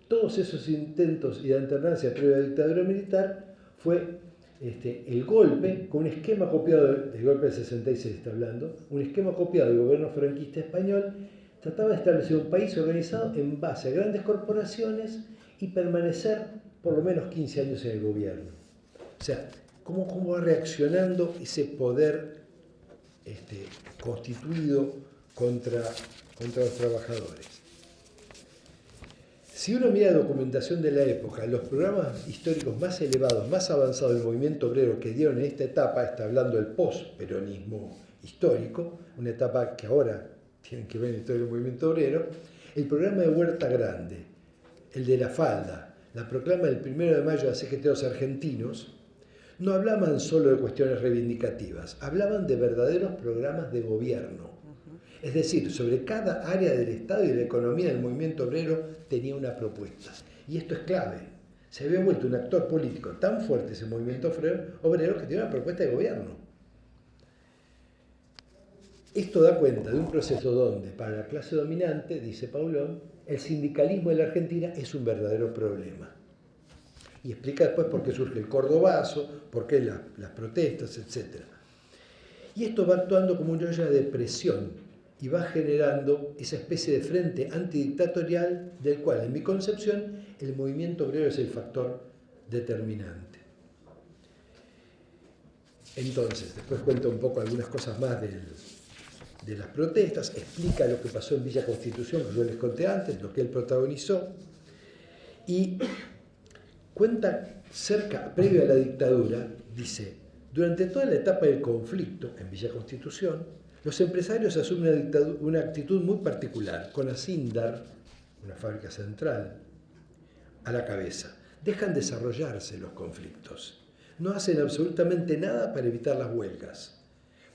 [SPEAKER 1] todos esos intentos y de alternancia previa a la dictadura militar fue el golpe, con un esquema copiado del golpe del 66 está hablando, un esquema copiado del gobierno franquista español, trataba de establecer un país organizado en base a grandes corporaciones y permanecer por lo menos 15 años en el gobierno. O sea, ¿cómo va reaccionando ese poder constituido contra los trabajadores? Si uno mira la documentación de la época, los programas históricos más elevados, más avanzados del movimiento obrero que dieron en esta etapa, está hablando del post-peronismo histórico, una etapa que ahora tienen que ver en la historia del movimiento obrero, el programa de Huerta Grande, el de la falda, la proclama del 1 de mayo de la CGT de los argentinos, no hablaban solo de cuestiones reivindicativas, hablaban de verdaderos programas de gobierno. Es decir, sobre cada área del Estado y de la economía del movimiento obrero tenía una propuesta. Y esto es clave. Se había vuelto un actor político tan fuerte ese movimiento obrero que tenía una propuesta de gobierno. Esto da cuenta de un proceso donde, para la clase dominante, dice Paulón, el sindicalismo en la Argentina es un verdadero problema. Y explica después por qué surge el cordobazo, por qué las protestas, etc. Y esto va actuando como una olla de presión y va generando esa especie de frente antidictatorial del cual, en mi concepción, el movimiento obrero es el factor determinante. Entonces, después cuenta un poco algunas cosas más de las protestas, explica lo que pasó en Villa Constitución, que yo les conté antes, lo que él protagonizó, y cuenta previo a la dictadura, dice, durante toda la etapa del conflicto en Villa Constitución, los empresarios asumen una actitud muy particular, con Asindar, una fábrica central, a la cabeza. Dejan desarrollarse los conflictos. No hacen absolutamente nada para evitar las huelgas,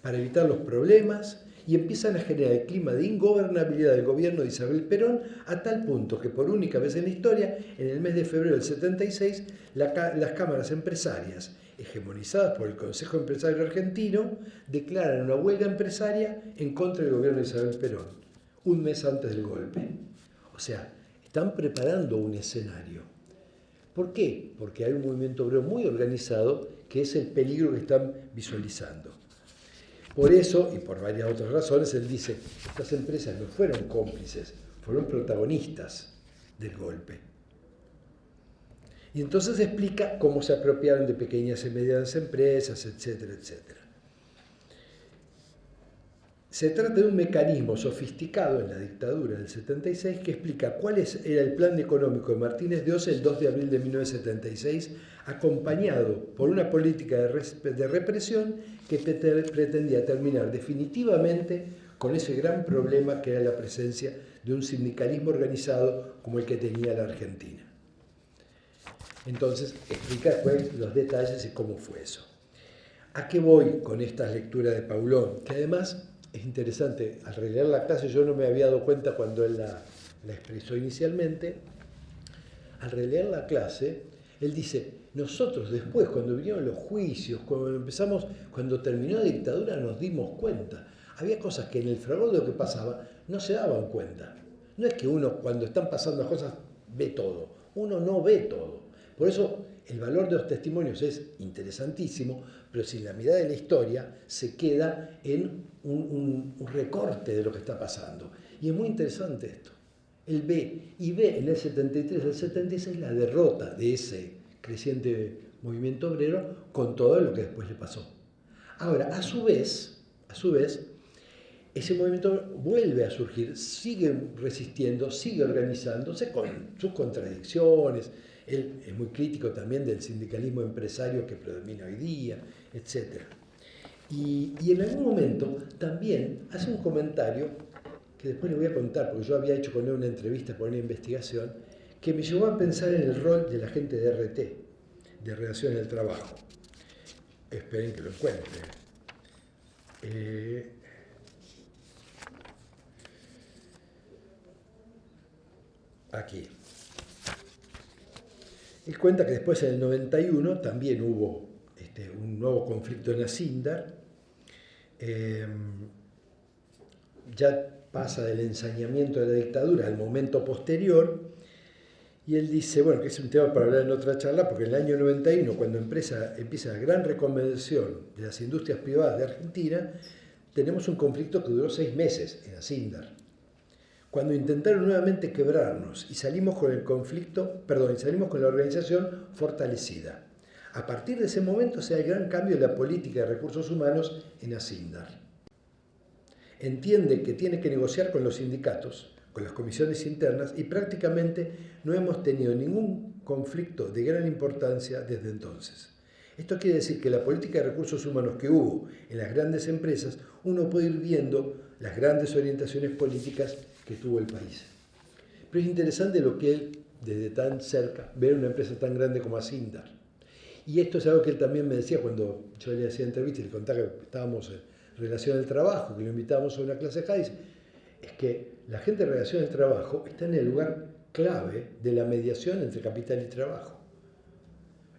[SPEAKER 1] para evitar los problemas, y empiezan a generar el clima de ingobernabilidad del gobierno de Isabel Perón a tal punto que por única vez en la historia, en el mes de febrero del 76, las cámaras empresarias, hegemonizadas por el Consejo Empresario Argentino, declaran una huelga empresaria en contra del gobierno de Isabel Perón, un mes antes del golpe. O sea, están preparando un escenario. ¿Por qué? Porque hay un movimiento obrero muy organizado que es el peligro que están visualizando. Por eso, y por varias otras razones, él dice, estas empresas no fueron cómplices, fueron protagonistas del golpe. Y entonces explica cómo se apropiaron de pequeñas y medianas empresas, etcétera, etcétera. Se trata de un mecanismo sofisticado en la dictadura del 76 que explica cuál era el plan económico de Martínez de Oz el 2 de abril de 1976, acompañado por una política de represión que pretendía terminar definitivamente con ese gran problema que era la presencia de un sindicalismo organizado como el que tenía la Argentina. Entonces explica después los detalles de cómo fue eso. ¿A qué voy con estas lecturas de Paulón? Que además es interesante, al releer la clase yo no me había dado cuenta cuando él la expresó inicialmente. Al releer la clase, él dice, nosotros después, cuando vinieron los juicios, cuando terminó la dictadura, nos dimos cuenta. Había cosas que en el fragor de lo que pasaba no se daban cuenta. No es que uno, cuando están pasando las cosas, ve todo. Uno no ve todo. Por eso el valor de los testimonios es interesantísimo, pero sin la mirada de la historia se queda en un recorte de lo que está pasando. Y es muy interesante esto. Él ve en el 73, el 76 la derrota de ese creciente movimiento obrero con todo lo que después le pasó. Ahora, a su vez, ese movimiento vuelve a surgir, sigue resistiendo, sigue organizándose con sus contradicciones. Él es muy crítico también del sindicalismo empresario que predomina hoy día, etc. Y en algún momento también hace un comentario que después le voy a contar, porque yo había hecho con él una entrevista por una investigación, que me llevó a pensar en el rol de la gente de RT, de Relaciones del Trabajo. Esperen que lo encuentre. Aquí. Él cuenta que después en el 91 también hubo un nuevo conflicto en Asindar. Ya pasa del ensañamiento de la dictadura al momento posterior, y él dice, bueno, que es un tema para hablar en otra charla, porque en el año 91, cuando empieza la gran reconversión de las industrias privadas de Argentina, tenemos un conflicto que duró 6 meses en Asindar. Cuando intentaron nuevamente quebrarnos y salimos con la organización fortalecida. A partir de ese momento se da el gran cambio de la política de recursos humanos en Asindar. Entiende que tiene que negociar con los sindicatos, con las comisiones internas, y prácticamente no hemos tenido ningún conflicto de gran importancia desde entonces. Esto quiere decir que la política de recursos humanos que hubo en las grandes empresas, uno puede ir viendo las grandes orientaciones políticas que tuvo el país. Pero es interesante lo que él, desde tan cerca, ve una empresa tan grande como Asindar. Y esto es algo que él también me decía cuando yo le hacía entrevistas y le contaba que estábamos en Relación del Trabajo, que lo invitábamos a una clase de Cádiz, es que la gente de Relación del Trabajo está en el lugar clave de la mediación entre capital y trabajo.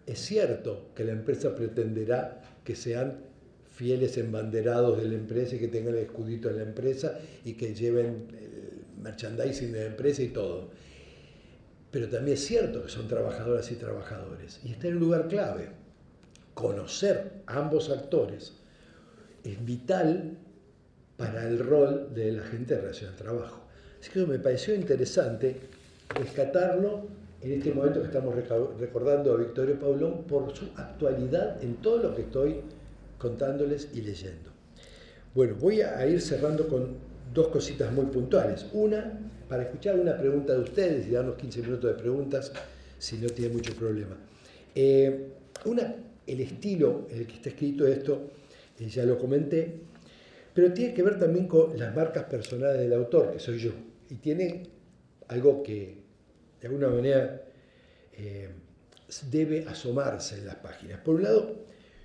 [SPEAKER 1] Es cierto que la empresa pretenderá que sean fieles embanderados de la empresa y que tengan el escudito de la empresa y que lleven el merchandising de la empresa y todo. Pero también es cierto que son trabajadoras y trabajadores. Y está en un lugar clave. Conocer a ambos actores es vital para el rol de la gente de relación al trabajo. Así que me pareció interesante rescatarlo en este momento que estamos recordando a Victorio Paulón por su actualidad en todo lo que estoy contándoles y leyendo. Bueno, voy a ir cerrando con dos cositas muy puntuales. Una, para escuchar una pregunta de ustedes y darnos 15 minutos de preguntas, si no tiene mucho problema. El estilo en el que está escrito esto, ya lo comenté, pero tiene que ver también con las marcas personales del autor, que soy yo, y tiene algo que de alguna manera debe asomarse en las páginas. Por un lado,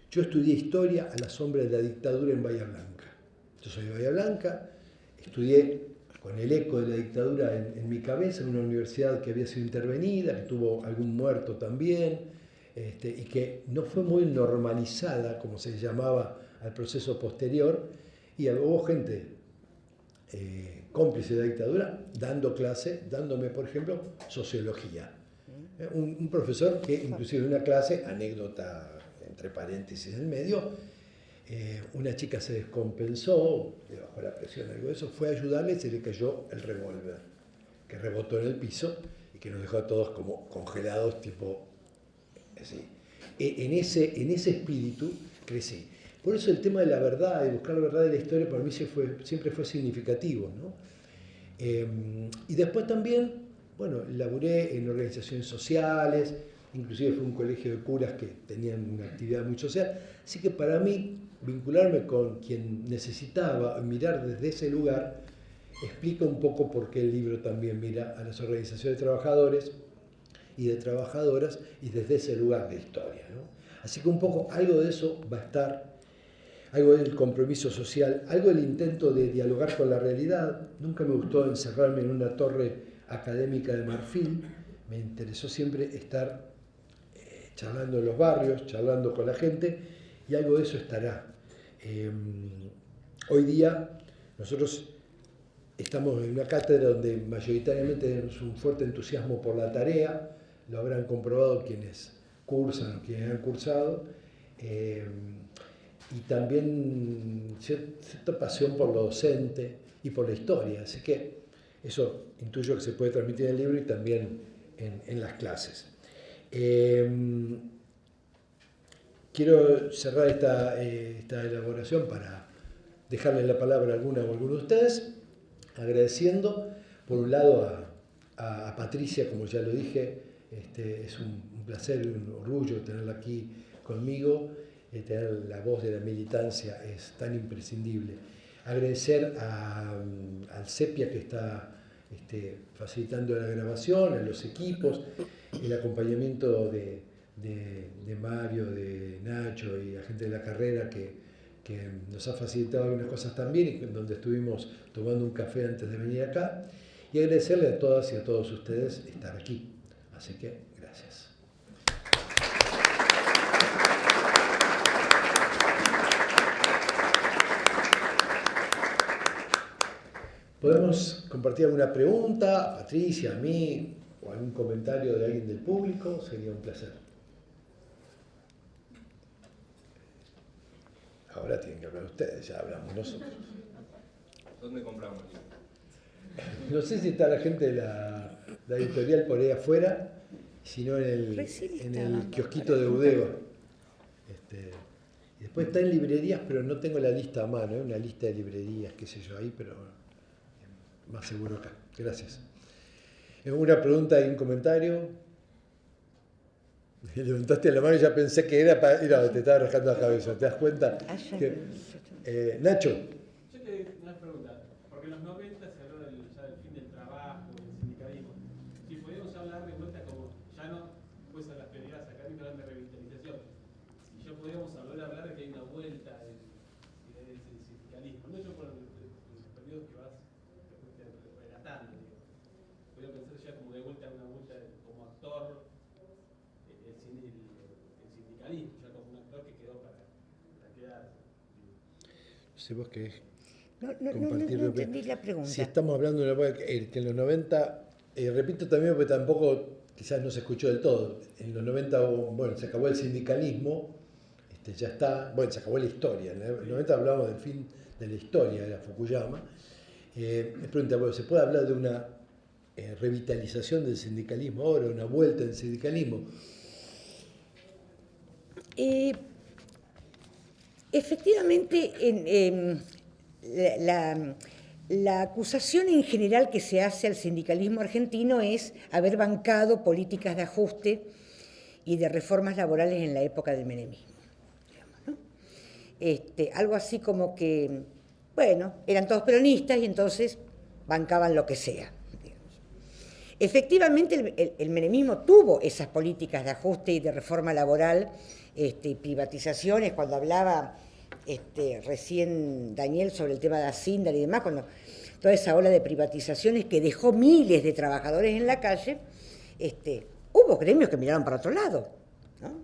[SPEAKER 1] yo estudié historia a la sombra de la dictadura en Bahía Blanca. Yo soy de Bahía Blanca, estudié con el eco de la dictadura en mi cabeza en una universidad que había sido intervenida, que tuvo algún muerto también, y que no fue muy normalizada, como se llamaba al proceso posterior, y hubo gente cómplice de la dictadura dando clase, dándome, por ejemplo, sociología. Un profesor que inclusive en una clase, anécdota entre paréntesis en el medio, una chica se descompensó, bajo la presión, algo de eso, fue a ayudarle y se le cayó el revólver, que rebotó en el piso y que nos dejó a todos como congelados, tipo así. En ese espíritu crecí. Por eso el tema de la verdad, de buscar la verdad de la historia, para mí siempre fue significativo, ¿no? Y después también, bueno, laburé en organizaciones sociales, inclusive fue un colegio de curas que tenían una actividad muy social, así que para mí vincularme con quien necesitaba mirar desde ese lugar explica un poco por qué el libro también mira a las organizaciones de trabajadores y de trabajadoras y desde ese lugar de historia, ¿no? Así que un poco algo de eso va a estar, algo del compromiso social, algo del intento de dialogar con la realidad. Nunca me gustó encerrarme en una torre académica de marfil, me interesó siempre estar charlando en los barrios, charlando con la gente, y algo de eso estará. Hoy día nosotros estamos en una cátedra donde mayoritariamente tenemos un fuerte entusiasmo por la tarea, lo habrán comprobado quienes cursan o quienes han cursado, y también cierta pasión por lo docente y por la historia, así que eso intuyo que se puede transmitir en el libro y también en las clases. Quiero cerrar esta elaboración para dejarle la palabra a alguna o alguno de ustedes, agradeciendo por un lado a Patricia, como ya lo dije, es un placer y un orgullo tenerla aquí conmigo, tener la voz de la militancia es tan imprescindible. Agradecer al CEPIA que está facilitando la grabación, a los equipos, el acompañamiento de Mario, de Nacho y la gente de la carrera que nos ha facilitado algunas cosas también, y donde estuvimos tomando un café antes de venir acá, y agradecerle a todas y a todos ustedes estar aquí. Así que, gracias. ¿Podemos compartir alguna pregunta, a Patricia, a mí, o algún comentario de alguien del público? Sería un placer. Ahora tienen que hablar ustedes, ya hablamos nosotros.
[SPEAKER 3] ¿Dónde compramos?
[SPEAKER 1] No sé si está la gente de la editorial por ahí afuera, sino en el kiosquito de Udeva. Y después está en librerías, pero no tengo la lista a mano, una lista de librerías, qué sé yo, ahí, pero más seguro acá. Gracias. ¿Alguna pregunta y un comentario? Levantaste la mano y ya pensé que era para... Mira, te estaba rascando la cabeza, ¿te das cuenta? Nacho.
[SPEAKER 4] Yo te una pregunta, porque en los 90 se habló ya del fin del trabajo, del sindicalismo. Si podíamos hablar de vuelta como, ya no pues a las prioridades académicas, hablan de revitalización. Si ya podíamos hablar de que hay una vuelta del sindicalismo, no yo por los periodos que vas relatando, digo. Podría pensar ya como de vuelta a una vuelta como actor, el sindicalismo, ya como un actor que quedó para quedarse.
[SPEAKER 1] No sé vos qué
[SPEAKER 2] no entendí la pregunta.
[SPEAKER 1] Si estamos hablando de una que en los 90, repito también porque tampoco quizás no se escuchó del todo, en los 90, bueno, se acabó el sindicalismo, ya está, bueno, se acabó la historia, en los 90 hablábamos del fin de la historia, era Fukuyama. Me pregunta, bueno, ¿se puede hablar de una revitalización del sindicalismo ahora, una vuelta del sindicalismo?
[SPEAKER 2] Efectivamente, la acusación en general que se hace al sindicalismo argentino es haber bancado políticas de ajuste y de reformas laborales en la época del menemismo. Digamos, ¿no? Algo así como que, bueno, eran todos peronistas y entonces bancaban lo que sea. Digamos. Efectivamente, el menemismo tuvo esas políticas de ajuste y de reforma laboral, privatizaciones, cuando hablaba recién Daniel sobre el tema de Asindar y demás, cuando toda esa ola de privatizaciones que dejó miles de trabajadores en la calle, hubo gremios que miraron para otro lado, ¿no?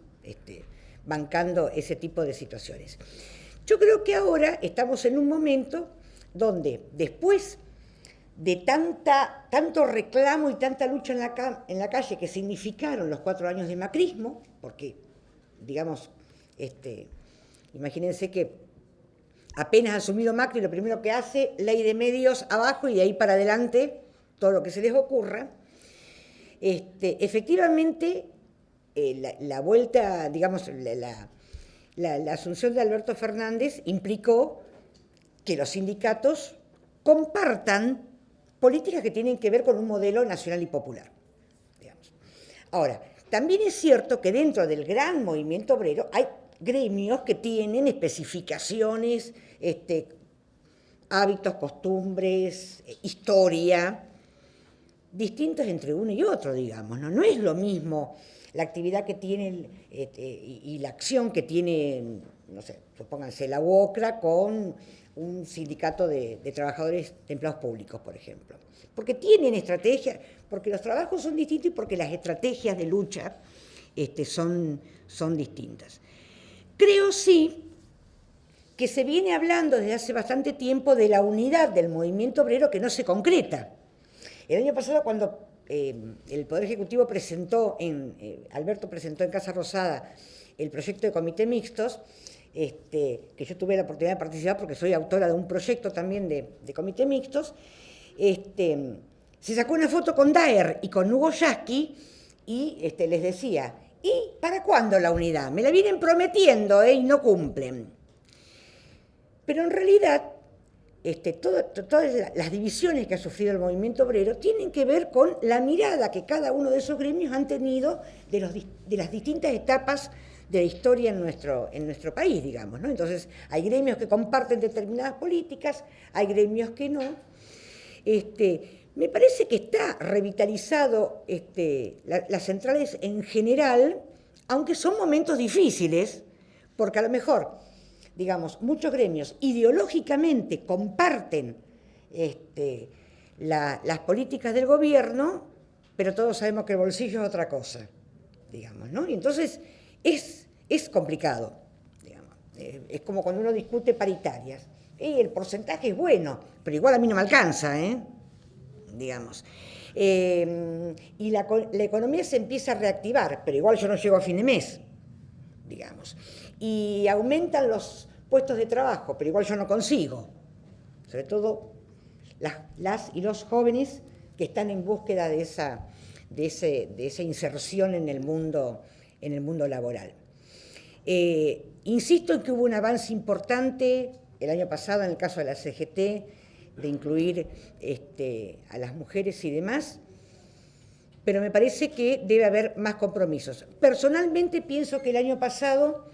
[SPEAKER 2] Bancando ese tipo de situaciones. Yo creo que ahora estamos en un momento donde, después de tanto reclamo y tanta lucha en la calle que significaron los 4 años de macrismo, porque, digamos, imagínense que apenas asumido Macri, lo primero que hace, ley de medios abajo y de ahí para adelante todo lo que se les ocurra. Efectivamente, la vuelta, digamos, la asunción de Alberto Fernández implicó que los sindicatos compartan políticas que tienen que ver con un modelo nacional y popular, digamos. Ahora, también es cierto que dentro del gran movimiento obrero hay gremios que tienen especificaciones, hábitos, costumbres, historia, distintos entre uno y otro, digamos, ¿no? No es lo mismo la actividad que tiene y la acción que tiene, no sé, supónganse, la UOCRA con un sindicato de trabajadores de empleados públicos, por ejemplo. Porque tienen estrategias, porque los trabajos son distintos y porque las estrategias de lucha son distintas. Creo sí que se viene hablando desde hace bastante tiempo de la unidad del movimiento obrero que no se concreta. El año pasado, cuando el Poder Ejecutivo Alberto presentó en Casa Rosada el proyecto de comité mixtos, que yo tuve la oportunidad de participar porque soy autora de un proyecto también de comité mixtos, se sacó una foto con Daer y con Hugo Yasky y les decía, ¿y para cuándo la unidad? Me la vienen prometiendo y no cumplen. Pero en realidad, todas las divisiones que ha sufrido el movimiento obrero tienen que ver con la mirada que cada uno de esos gremios han tenido de las distintas etapas de la historia en nuestro país, digamos, ¿no? Entonces, hay gremios que comparten determinadas políticas, hay gremios que no. Me parece que está revitalizado las centrales en general, aunque son momentos difíciles, porque a lo mejor, digamos, muchos gremios ideológicamente comparten las políticas del gobierno, pero todos sabemos que el bolsillo es otra cosa, digamos, ¿no? Y entonces es complicado, digamos. Es como cuando uno discute paritarias. El porcentaje es bueno, pero igual a mí no me alcanza, digamos. Y la economía se empieza a reactivar, pero igual yo no llego a fin de mes, digamos. Y aumentan los puestos de trabajo, pero igual yo no consigo. Sobre todo las y los jóvenes que están en búsqueda de esa inserción en el mundo laboral. Insisto en que hubo un avance importante el año pasado en el caso de la CGT, de incluir a las mujeres y demás, pero me parece que debe haber más compromisos. Personalmente pienso que el año pasado,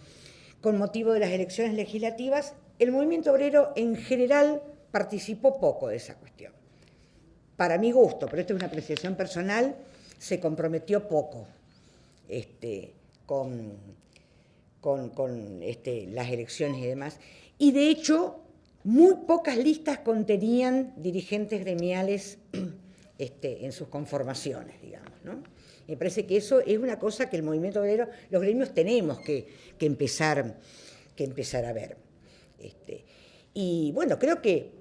[SPEAKER 2] con motivo de las elecciones legislativas, el movimiento obrero en general participó poco de esa cuestión. Para mi gusto, pero esto es una apreciación personal, se comprometió poco con las elecciones y demás. Y de hecho, muy pocas listas contenían dirigentes gremiales en sus conformaciones, digamos, ¿no? Me parece que eso es una cosa que el movimiento obrero, los gremios tenemos que empezar a ver. Y bueno, creo que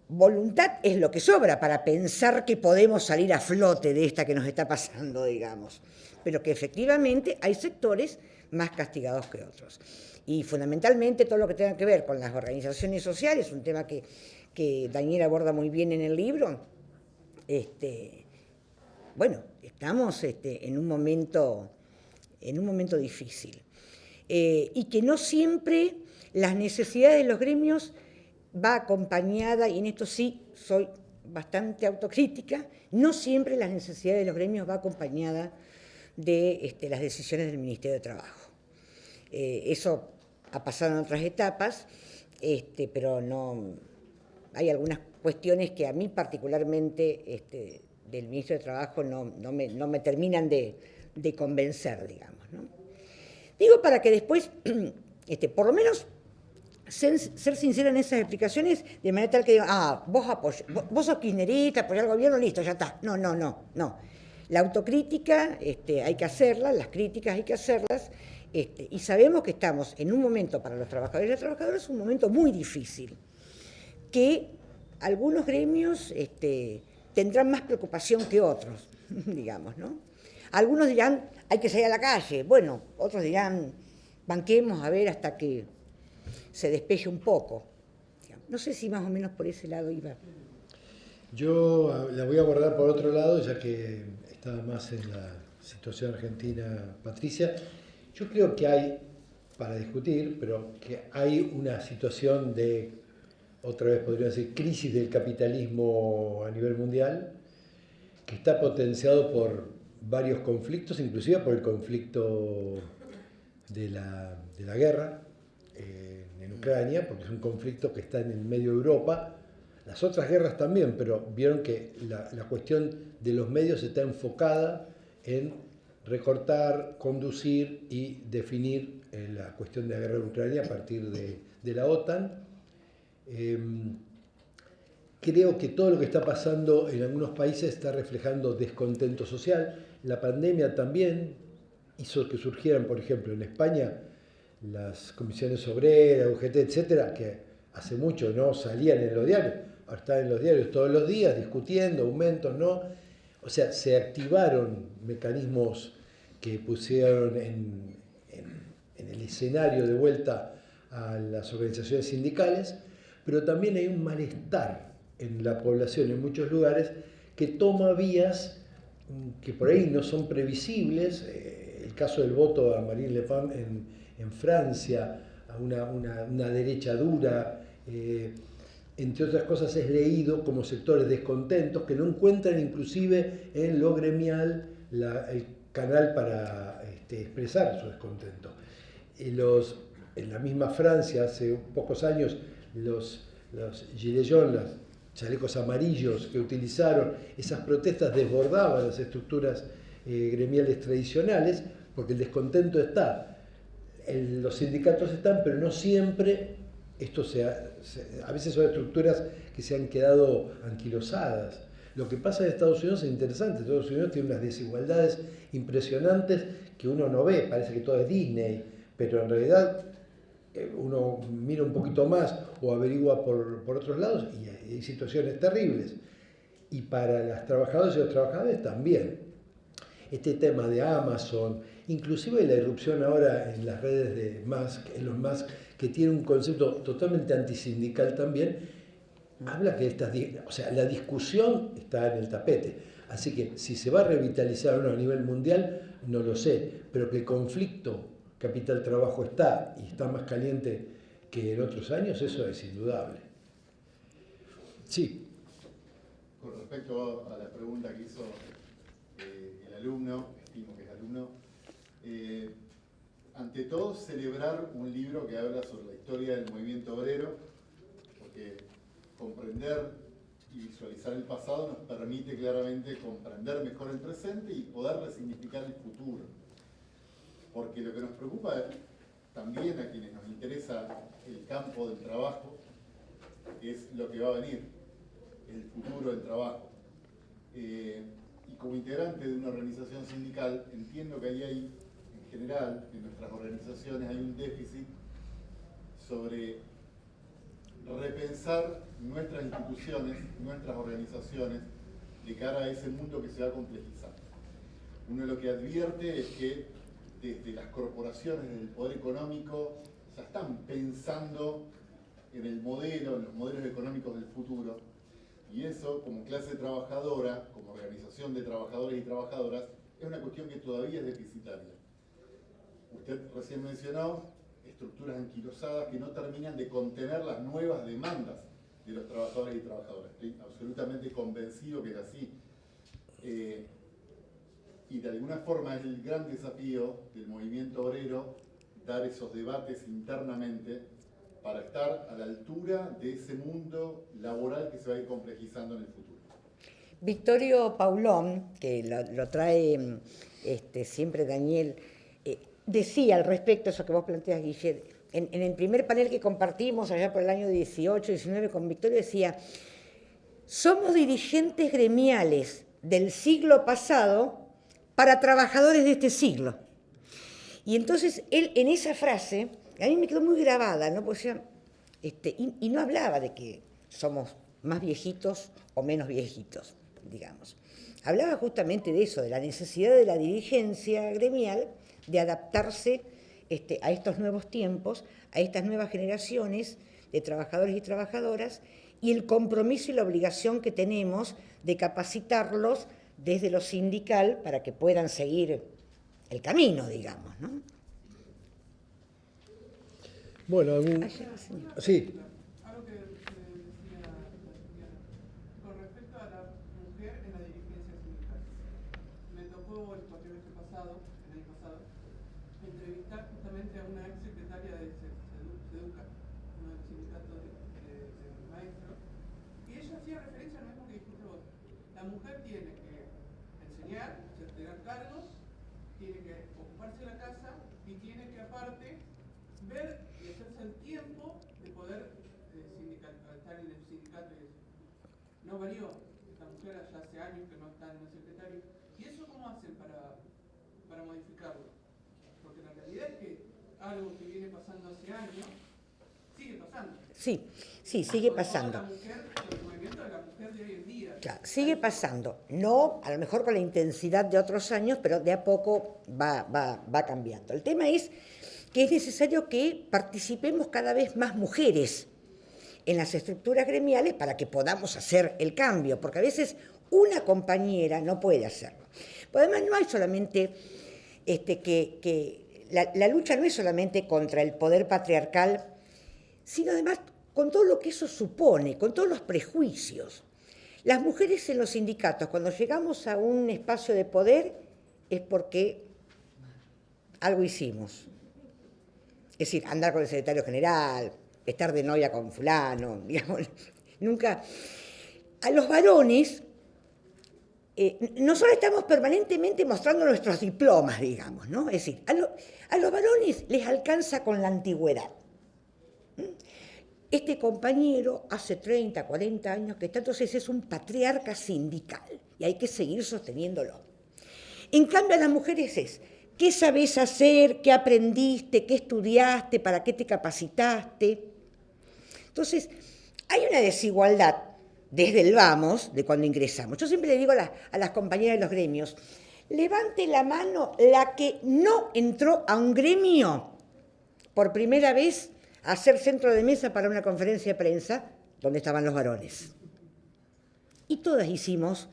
[SPEAKER 2] voluntad es lo que sobra para pensar que podemos salir a flote de esta que nos está pasando, digamos, pero que efectivamente hay sectores más castigados que otros. Y fundamentalmente todo lo que tenga que ver con las organizaciones sociales, un tema que Daniel aborda muy bien en el libro. Bueno, estamos en un momento difícil. Y que no siempre las necesidades de los gremios va acompañada, y en esto sí soy bastante autocrítica, no siempre las necesidades de los gremios va acompañada de las decisiones del Ministerio de Trabajo. Eso ha pasado en otras etapas, pero no, hay algunas cuestiones que a mí particularmente del Ministerio de Trabajo no me terminan de convencer, digamos, ¿no? Digo para que después, por lo menos, ser sincera en esas explicaciones, de manera tal que digan, vos sos kirchnerista, apoyás al gobierno, listo, ya está. No. La autocrítica hay que hacerla, las críticas hay que hacerlas, y sabemos que estamos en un momento para los trabajadores y las trabajadoras, un momento muy difícil, que algunos gremios tendrán más preocupación que otros, digamos, ¿no? Algunos dirán, hay que salir a la calle, bueno, otros dirán, banquemos a ver hasta que se despeje un poco. No sé si más o menos por ese lado iba.
[SPEAKER 1] Yo la voy a abordar por otro lado, ya que estaba más en la situación argentina, Patricia. Yo creo que hay, para discutir, pero que hay una situación de, otra vez podría decir, crisis del capitalismo a nivel mundial, que está potenciado por varios conflictos, inclusive por el conflicto de la guerra en Ucrania, porque es un conflicto que está en el medio de Europa. Las otras guerras también, pero vieron que la cuestión de los medios está enfocada en recortar, conducir y definir la cuestión de la guerra de Ucrania a partir de la OTAN. Creo que todo lo que está pasando en algunos países está reflejando descontento social. La pandemia también hizo que surgieran, por ejemplo, en España, las comisiones obreras, UGT, etcétera, que hace mucho no salían en los diarios, ahora están en los diarios todos los días discutiendo aumentos, ¿no? O sea, se activaron mecanismos que pusieron en el escenario de vuelta a las organizaciones sindicales, pero también hay un malestar en la población en muchos lugares que toma vías que por ahí no son previsibles. El caso del voto a Marine Le Pen en Francia, a una derecha dura, entre otras cosas es leído como sectores descontentos que no encuentran inclusive en lo gremial el canal para expresar su descontento. En la misma Francia, hace pocos años, los gilets jaunes, los chalecos amarillos que utilizaron, esas protestas desbordaban las estructuras gremiales tradicionales, porque el descontento está. Los sindicatos están, pero no siempre. A veces son estructuras que se han quedado anquilosadas. Lo que pasa en Estados Unidos es interesante. Estados Unidos tiene unas desigualdades impresionantes que uno no ve, parece que todo es Disney, pero en realidad uno mira un poquito más o averigua por otros lados y hay situaciones terribles. Y para las trabajadoras y los trabajadores también. Este tema de Amazon, inclusive la irrupción ahora en las redes de Musk, en los Musk, que tiene un concepto totalmente antisindical también, habla que la discusión está en el tapete. Así que si se va a revitalizar o no a nivel mundial, no lo sé, pero que el conflicto capital-trabajo está y está más caliente que en otros años, eso es indudable. Sí.
[SPEAKER 5] Con respecto a la pregunta que hizo el alumno, estimo que es alumno, ante todo celebrar un libro que habla sobre la historia del movimiento obrero, porque comprender y visualizar el pasado nos permite claramente comprender mejor el presente y poder resignificar el futuro. Porque lo que nos preocupa también a quienes nos interesa el campo del trabajo es lo que va a venir, el futuro del trabajo. Y como integrante de una organización sindical, entiendo que ahí hay, en general, en nuestras organizaciones hay un déficit sobre repensar nuestras instituciones, nuestras organizaciones, de cara a ese mundo que se va complejizando. Uno lo que advierte es que desde las corporaciones, desde el poder económico, ya están pensando en el modelo, en los modelos económicos del futuro, y eso, como clase trabajadora, como organización de trabajadores y trabajadoras, es una cuestión que todavía es deficitaria. Usted recién mencionó estructuras anquilosadas que no terminan de contener las nuevas demandas de los trabajadores y trabajadoras. Estoy absolutamente convencido que es así. Y de alguna forma es el gran desafío del movimiento obrero dar esos debates internamente para estar a la altura de ese mundo laboral que se va a ir complejizando en el futuro.
[SPEAKER 2] Victorio Paulón, que lo trae siempre Daniel, decía al respecto, eso que vos planteas, Guillermo, en el primer panel que compartimos allá por el año 18, 19 con Victorio, decía, somos dirigentes gremiales del siglo pasado para trabajadores de este siglo. Y entonces él en esa frase, a mí me quedó muy grabada, ¿no? Porque, y no hablaba de que somos más viejitos o menos viejitos, digamos. Hablaba justamente de eso, de la necesidad de la dirigencia gremial de adaptarse a estos nuevos tiempos, a estas nuevas generaciones de trabajadores y trabajadoras, y el compromiso y la obligación que tenemos de capacitarlos desde lo sindical para que puedan seguir el camino, digamos, ¿no?
[SPEAKER 1] Bueno, sí.
[SPEAKER 6] Algo que decía la señora, con respecto a la mujer en la dirigencia sindical. Me tocó el cuatrimestre pasado, el año pasado, entrevistar justamente a una ex secretaria de SEDUCA, uno de los sindicatos de maestros, y ella hacía referencia a lo mismo que dijiste vos. La mujer tiene que enseñar, tener cargos, tiene que ocuparse de la casa y tiene que aparte ver y hacerse el tiempo de poder estar en el sindicato. No varió, esta mujer ya hace años que no está en el secretario. ¿Y eso cómo hacen para modificarlo? Porque la realidad es que algo que viene pasando hace años sigue pasando.
[SPEAKER 2] Sí, sigue pasando.
[SPEAKER 6] La mujer, el movimiento de la mujer de hoy en día.
[SPEAKER 2] Claro, sigue pasando. No, a lo mejor con la intensidad de otros años, pero de a poco va cambiando. El tema es que es necesario que participemos cada vez más mujeres en las estructuras gremiales para que podamos hacer el cambio, porque a veces una compañera no puede hacerlo. Pero además no hay solamente la lucha no es solamente contra el poder patriarcal, sino además con todo lo que eso supone, con todos los prejuicios. Las mujeres en los sindicatos, cuando llegamos a un espacio de poder, es porque algo hicimos. Es decir, andar con el secretario general, estar de novia con fulano, digamos, nunca. A los varones, nosotros estamos permanentemente mostrando nuestros diplomas, digamos, ¿no? Es decir, a los varones les alcanza con la antigüedad. Este compañero hace 30, 40 años que está, entonces es un patriarca sindical y hay que seguir sosteniéndolo. En cambio, a las mujeres es, ¿qué sabés hacer? ¿Qué aprendiste? ¿Qué estudiaste? ¿Para qué te capacitaste? Entonces, hay una desigualdad desde el vamos, de cuando ingresamos. Yo siempre le digo a las compañeras de los gremios, levante la mano la que no entró a un gremio por primera vez a hacer centro de mesa para una conferencia de prensa donde estaban los varones. Y todas hicimos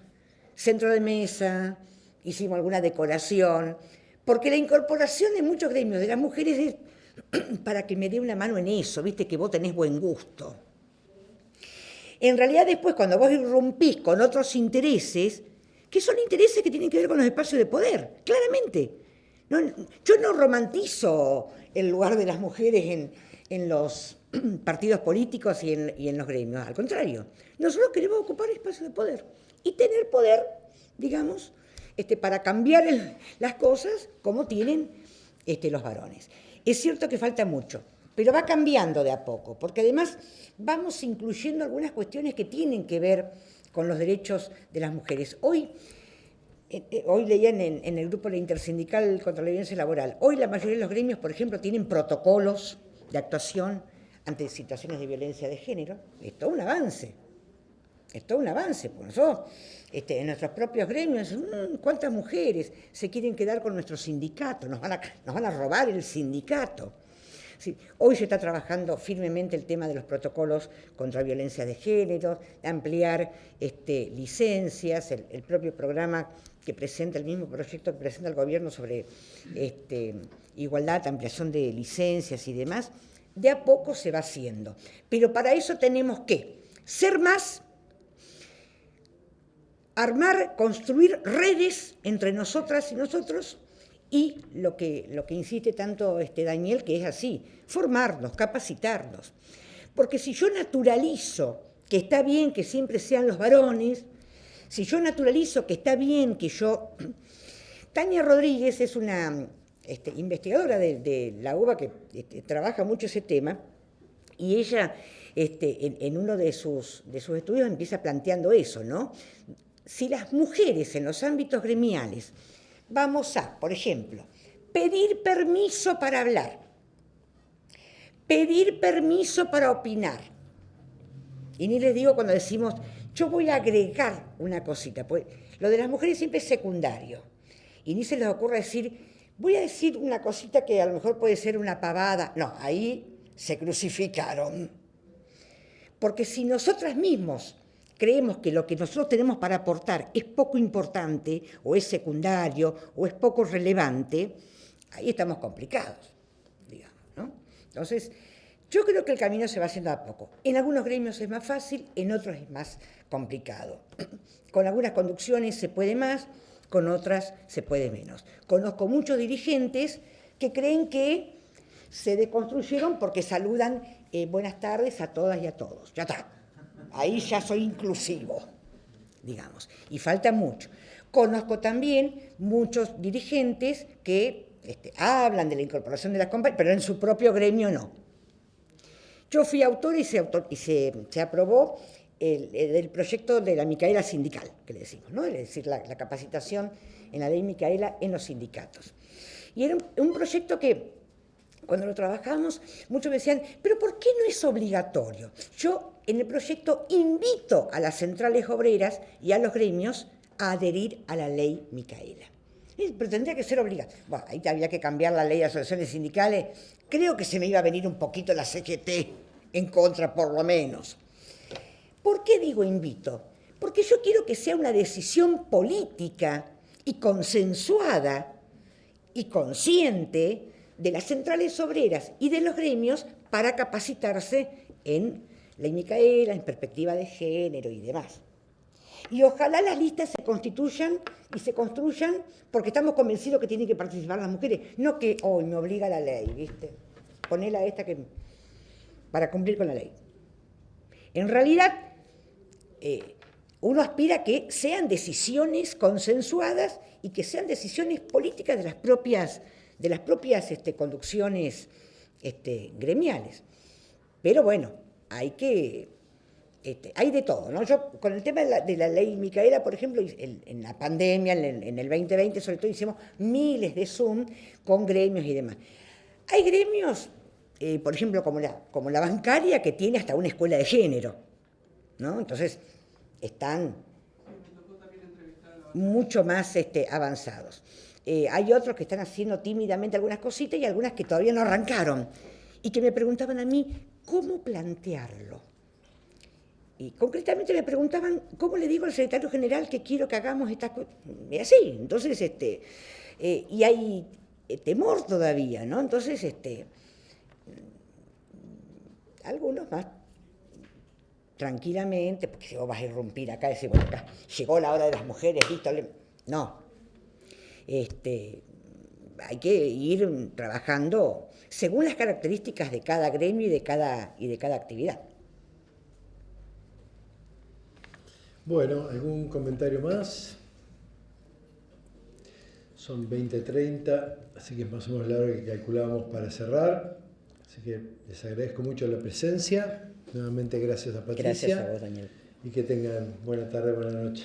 [SPEAKER 2] centro de mesa, hicimos alguna decoración, porque la incorporación de muchos gremios de las mujeres es para que me dé una mano en eso, viste que vos tenés buen gusto. En realidad después cuando vos irrumpís con otros intereses, que son intereses que tienen que ver con los espacios de poder, claramente. No, yo no romantizo el lugar de las mujeres en los partidos políticos y en los gremios, al contrario. Nosotros queremos ocupar espacios de poder y tener poder, digamos, para cambiar las cosas como tienen los varones. Es cierto que falta mucho, pero va cambiando de a poco, porque además vamos incluyendo algunas cuestiones que tienen que ver con los derechos de las mujeres. Hoy leían en el grupo de la Intersindical contra la Violencia Laboral, hoy la mayoría de los gremios, por ejemplo, tienen protocolos de actuación ante situaciones de violencia de género. Es todo un avance. Porque nosotros, en nuestros propios gremios, ¿cuántas mujeres se quieren quedar con nuestro sindicato? Nos van a robar el sindicato. Sí, hoy se está trabajando firmemente el tema de los protocolos contra violencia de género, de ampliar licencias, el propio programa que presenta, el mismo proyecto que presenta el gobierno sobre igualdad, ampliación de licencias y demás, de a poco se va haciendo. Pero para eso tenemos que ser más, armar, construir redes entre nosotras y nosotros, y lo que insiste tanto Daniel, que es así, formarnos, capacitarnos. Porque si yo naturalizo que está bien que siempre sean los varones, si yo naturalizo que está bien que yo... Tania Rodríguez es una investigadora de la UBA que trabaja mucho ese tema, y ella en uno de sus estudios empieza planteando eso, ¿no? Si las mujeres en los ámbitos gremiales vamos a, por ejemplo, pedir permiso para hablar, pedir permiso para opinar, y ni les digo cuando decimos, yo voy a agregar una cosita, pues lo de las mujeres siempre es secundario, y ni se les ocurre decir, voy a decir una cosita que a lo mejor puede ser una pavada. No, ahí se crucificaron. Porque si nosotras mismos creemos que lo que nosotros tenemos para aportar es poco importante, o es secundario, o es poco relevante, ahí estamos complicados, digamos, ¿no? Entonces, yo creo que el camino se va haciendo a poco. En algunos gremios es más fácil, en otros es más complicado. Con algunas conducciones se puede más, con otras se puede menos. Conozco muchos dirigentes que creen que se deconstruyeron porque saludan buenas tardes a todas y a todos. Ya está. Ahí ya soy inclusivo, digamos. Y falta mucho. Conozco también muchos dirigentes que hablan de la incorporación de las compañías, pero en su propio gremio no. Yo fui autora y se aprobó el proyecto de la Micaela sindical, que le decimos, ¿no? Es decir, la capacitación en la ley Micaela en los sindicatos. Y era un proyecto que, cuando lo trabajamos, muchos me decían, ¿pero por qué no es obligatorio? Yo, en el proyecto, invito a las centrales obreras y a los gremios a adherir a la ley Micaela. Pero tendría que ser obligatorio. Bueno, ahí había que cambiar la ley de asociaciones sindicales. Creo que se me iba a venir un poquito la CGT en contra, por lo menos. ¿Por qué digo invito? Porque yo quiero que sea una decisión política y consensuada y consciente de las centrales obreras y de los gremios para capacitarse en ley Micaela, en perspectiva de género y demás. Y ojalá las listas se constituyan y se construyan porque estamos convencidos que tienen que participar las mujeres, no que hoy me obliga la ley, ¿viste? Ponela esta que para cumplir con la ley. En realidad, uno aspira a que sean decisiones consensuadas y que sean decisiones políticas de las propias conducciones gremiales. Pero bueno, hay de todo, ¿no? Yo, con el tema de la ley Micaela, por ejemplo, en la pandemia, en el 2020, sobre todo, hicimos miles de Zoom con gremios y demás. Hay gremios, por ejemplo, como la bancaria, que tiene hasta una escuela de género, ¿no? Entonces, están mucho más avanzados. Hay otros que están haciendo tímidamente algunas cositas y algunas que todavía no arrancaron. Y que me preguntaban a mí, ¿cómo plantearlo? Y concretamente me preguntaban, ¿cómo le digo al secretario general que quiero que hagamos estas cosas? Y así, entonces, y hay temor todavía, ¿no? Entonces, algunos más tranquilamente, porque si vos vas a irrumpir acá y decir, bueno, acá llegó la hora de las mujeres, listo, no. Hay que ir trabajando según las características de cada gremio y de cada actividad.
[SPEAKER 1] Bueno, ¿algún comentario más? Son 20:30, así que es más o menos la hora que calculábamos para cerrar. Así que les agradezco mucho la presencia. Nuevamente gracias a Patricia.
[SPEAKER 2] Gracias a vos, Daniel.
[SPEAKER 1] Y que tengan buena tarde, buena noche.